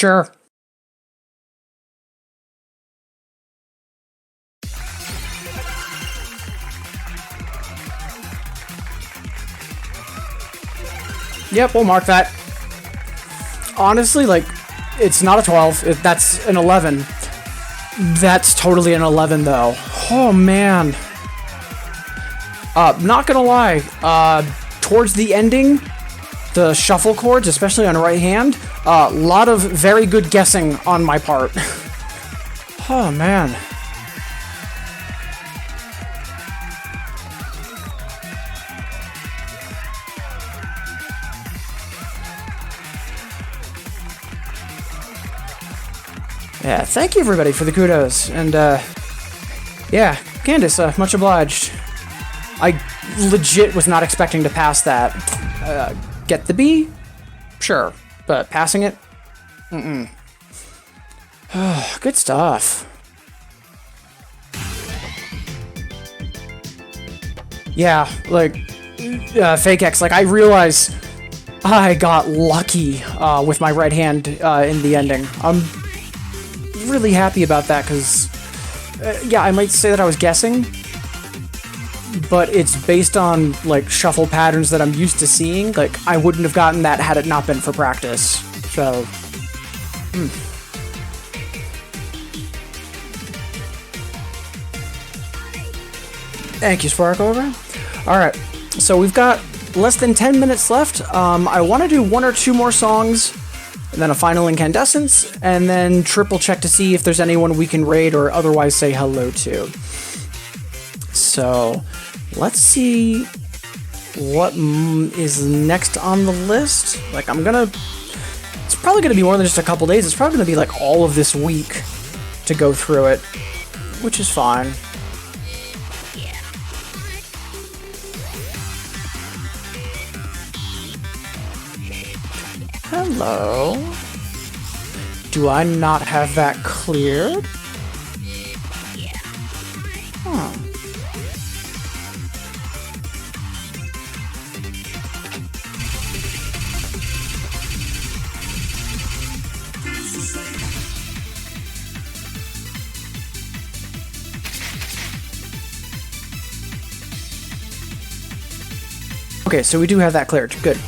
Sure. Yep, we'll mark that. Honestly, like, it's not a 12. That's an 11. That's totally an 11, though. Oh, man. Not gonna lie. Towards the ending, the shuffle chords, especially on right hand, a lot of very good guessing on my part. Oh, man. Yeah, thank you everybody for the kudos, and yeah, Candace, much obliged. I legit was not expecting to pass that. Get the B? Sure, but passing it? Mm-mm. Good stuff. Yeah, like, Fake X, like, I realize I got lucky with my right hand in the ending. I'm really happy about that, because, yeah, I might say that I was guessing, but it's based on, like, shuffle patterns that I'm used to seeing. Like, I wouldn't have gotten that had it not been for practice. So, Thank you, Sparkover. Alright, so we've got less than 10 minutes left. I want to do 1 or 2 more songs, and then a final incandescence, and then triple check to see if there's anyone we can raid or otherwise say hello to. So, let's see what is next on the list. Like, it's probably gonna be more than just a couple days. It's probably gonna be like all of this week to go through it, which is fine. Hello. Do I not have that cleared? Huh. Okay, so we do have that cleared. Good.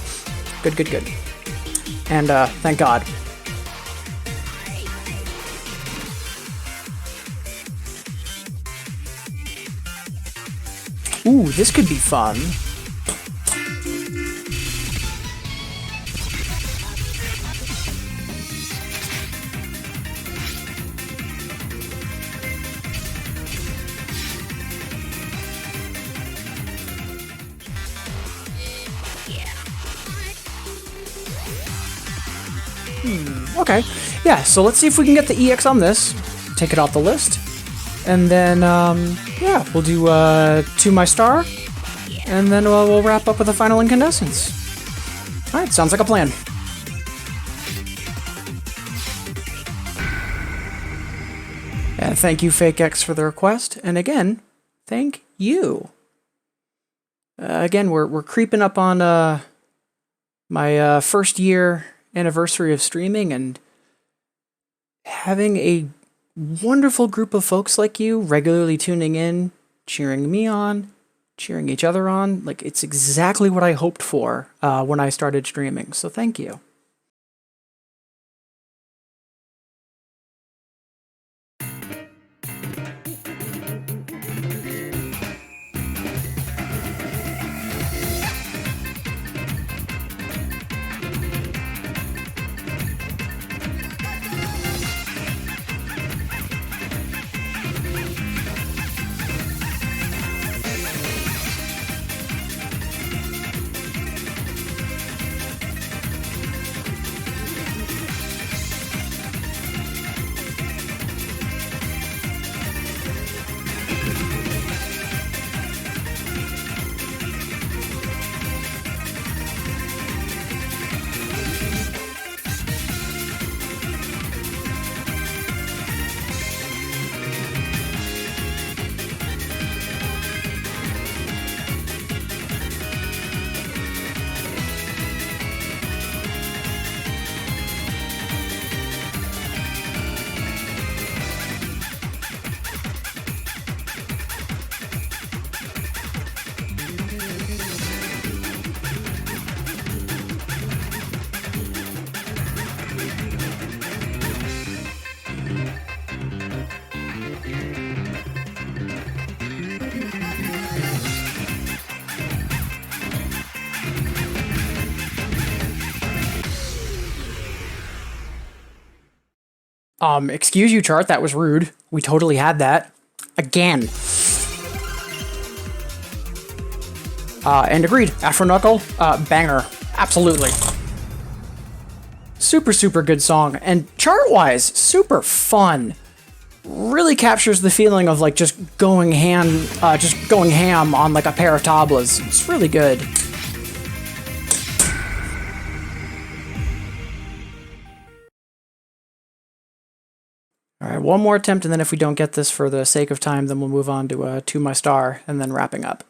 Good, good, good. And, thank God. Ooh, this could be fun. Okay, yeah, so let's see if we can get the EX on this. Take it off the list. And then, yeah, we'll do, To My Star. And then we'll wrap up with a final incandescence. Alright, sounds like a plan. And thank you, Fake X, for the request. And again, thank you. Again, we're creeping up on, my, first year anniversary of streaming, and having a wonderful group of folks like you regularly tuning in, cheering me on, cheering each other on. Like, it's exactly what I hoped for when I started streaming, so thank you. Excuse you, chart, that was rude. We totally had that. Again. And agreed. Afro Knuckle, banger. Absolutely. Super good song, and chart-wise, super fun. Really captures the feeling of like just going ham on like a pair of tablas. It's really good. All right, one more attempt, and then if we don't get this for the sake of time, then we'll move on to My Star, and then wrapping up.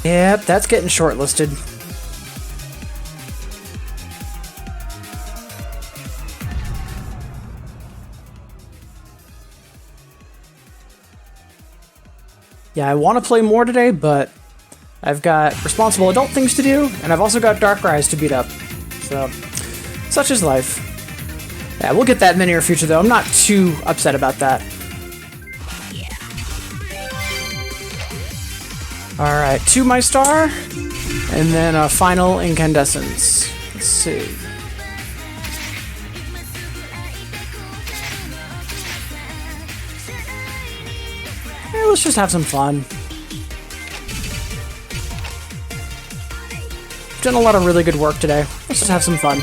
Yep, that's getting shortlisted. Yeah, I want to play more today, but I've got responsible adult things to do, and I've also got Dark Rise to beat up. So, such is life. Yeah, we'll get that in the near future, though. I'm not too upset about that. Alright, 2 My Star, and then a final Incandescence. Let's see. Yeah, let's just have some fun. Done a lot of really good work today. Let's just have some fun.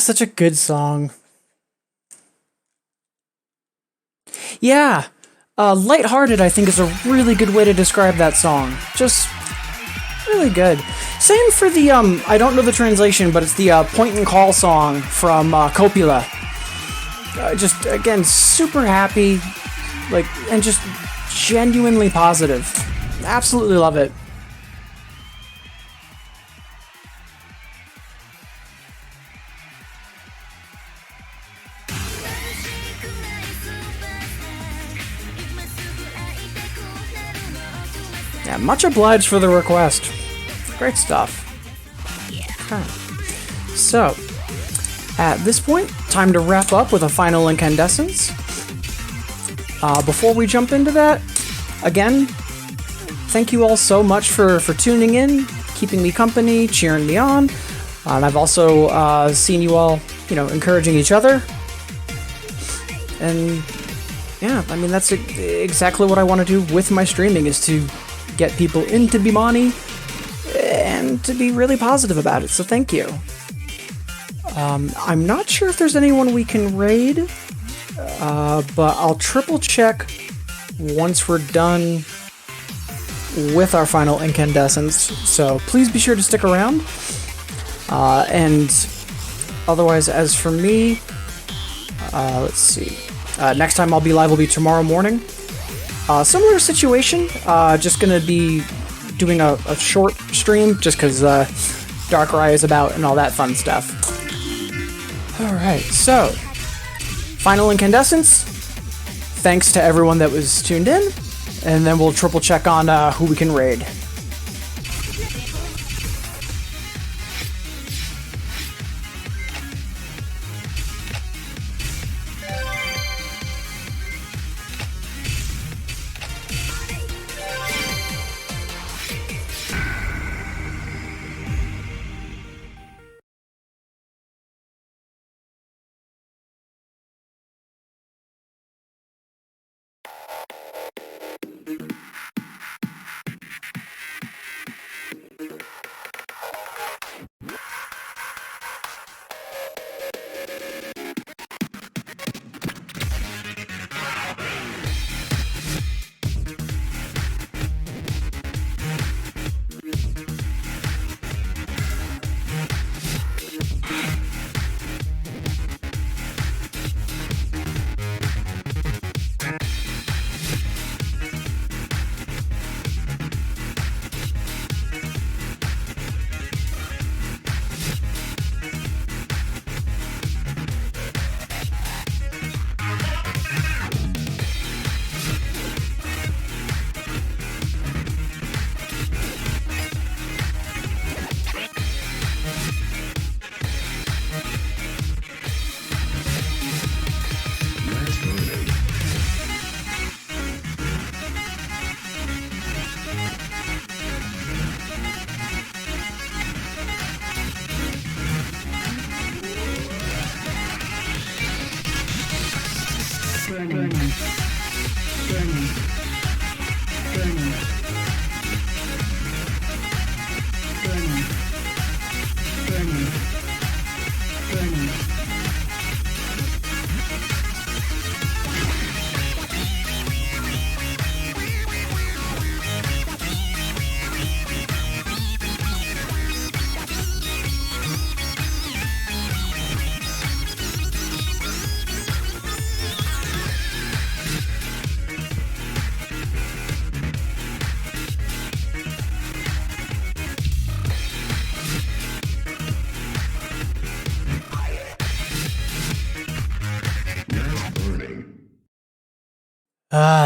such a good song. Yeah, lighthearted, I think, is a really good way to describe that song. Just really good. Same for the, I don't know the translation, but it's the point and call song from Copula. Just, again, super happy, like, and just genuinely positive. Absolutely love it. Yeah, much obliged for the request. Great stuff. Okay. So, at this point, time to wrap up with a final incandescence. Before we jump into that, again, thank you all so much for tuning in, keeping me company, cheering me on. And I've also seen you all, encouraging each other. And yeah, I mean, that's exactly what I want to do with my streaming, is to get people into Bimani and to be really positive about it. So thank you. I'm not sure if there's anyone we can raid, but I'll triple check once we're done with our final incandescence. So please be sure to stick around. And otherwise, as for me, let's see. Next time I'll be live will be tomorrow morning. Similar situation, just gonna be doing a short stream just because Darkrai is about and all that fun stuff. Alright, so final incandescence. Thanks to everyone that was tuned in, and then we'll triple check on who we can raid.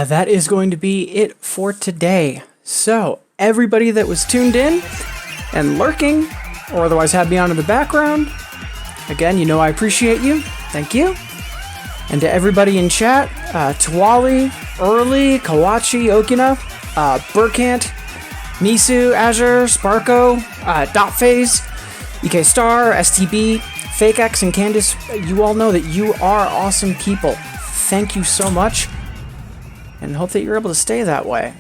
That is going to be it for today. So, everybody that was tuned in and lurking, or otherwise had me on in the background, again, I appreciate you. Thank you. And to everybody in chat, Tuwali, Early, Kawachi, Okina, Burkant, Misu, Azure, Sparko, Dotphase, EK Star, STB, FakeX, and Candice, you all know that you are awesome people. Thank you so much. And hope that you're able to stay that way.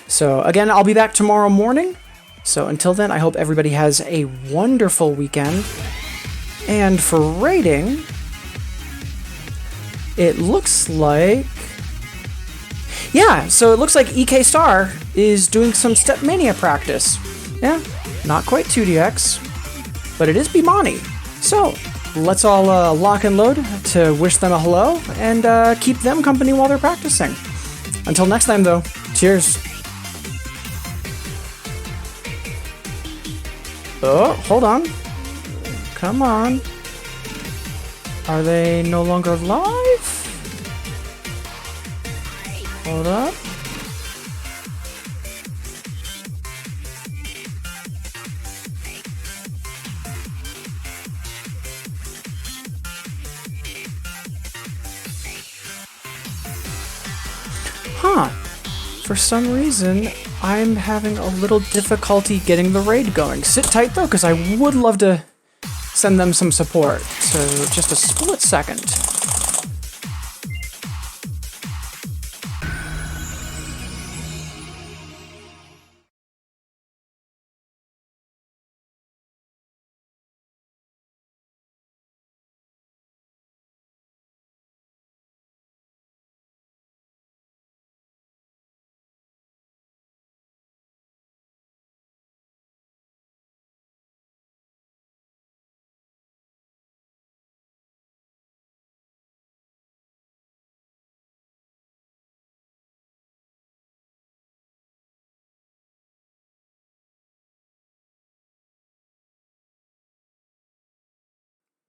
So again, I'll be back tomorrow morning. So until then, I hope everybody has a wonderful weekend. And for rating, it looks like... Yeah, so it looks like EK Star is doing some Stepmania practice. Yeah, not quite 2DX, but it is Bimani. So, let's all lock and load to wish them a hello and keep them company while they're practicing. Until next time, though, cheers. Oh, hold on. Come on. Are they no longer live? Hold up. Huh. For some reason, I'm having a little difficulty getting the raid going. Sit tight though, because I would love to send them some support. So just a split second.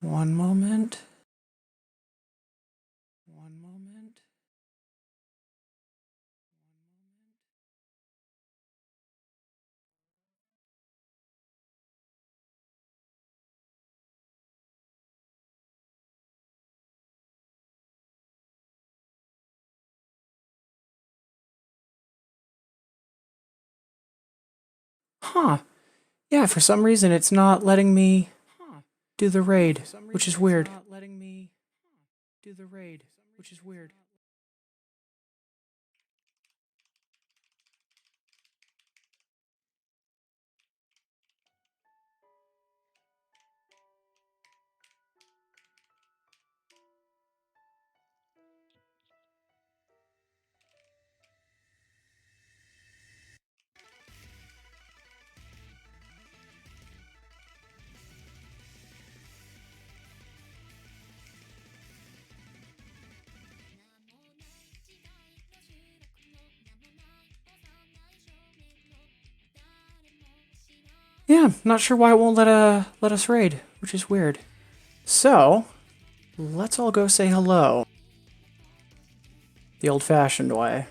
One moment. One moment. Huh. Yeah, for some reason it's not letting me do the raid, which is weird. Yeah, not sure why it won't let us raid, which is weird. So, let's all go say hello. The old-fashioned way.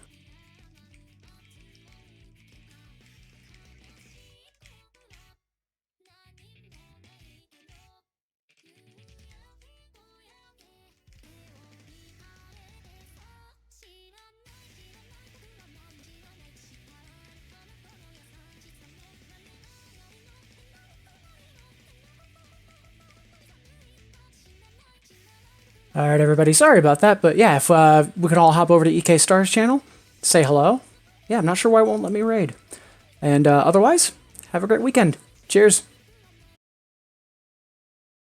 Alright, everybody, sorry about that, but yeah, if we could all hop over to EK Star's channel, say hello. Yeah, I'm not sure why it won't let me raid. And otherwise, have a great weekend. Cheers.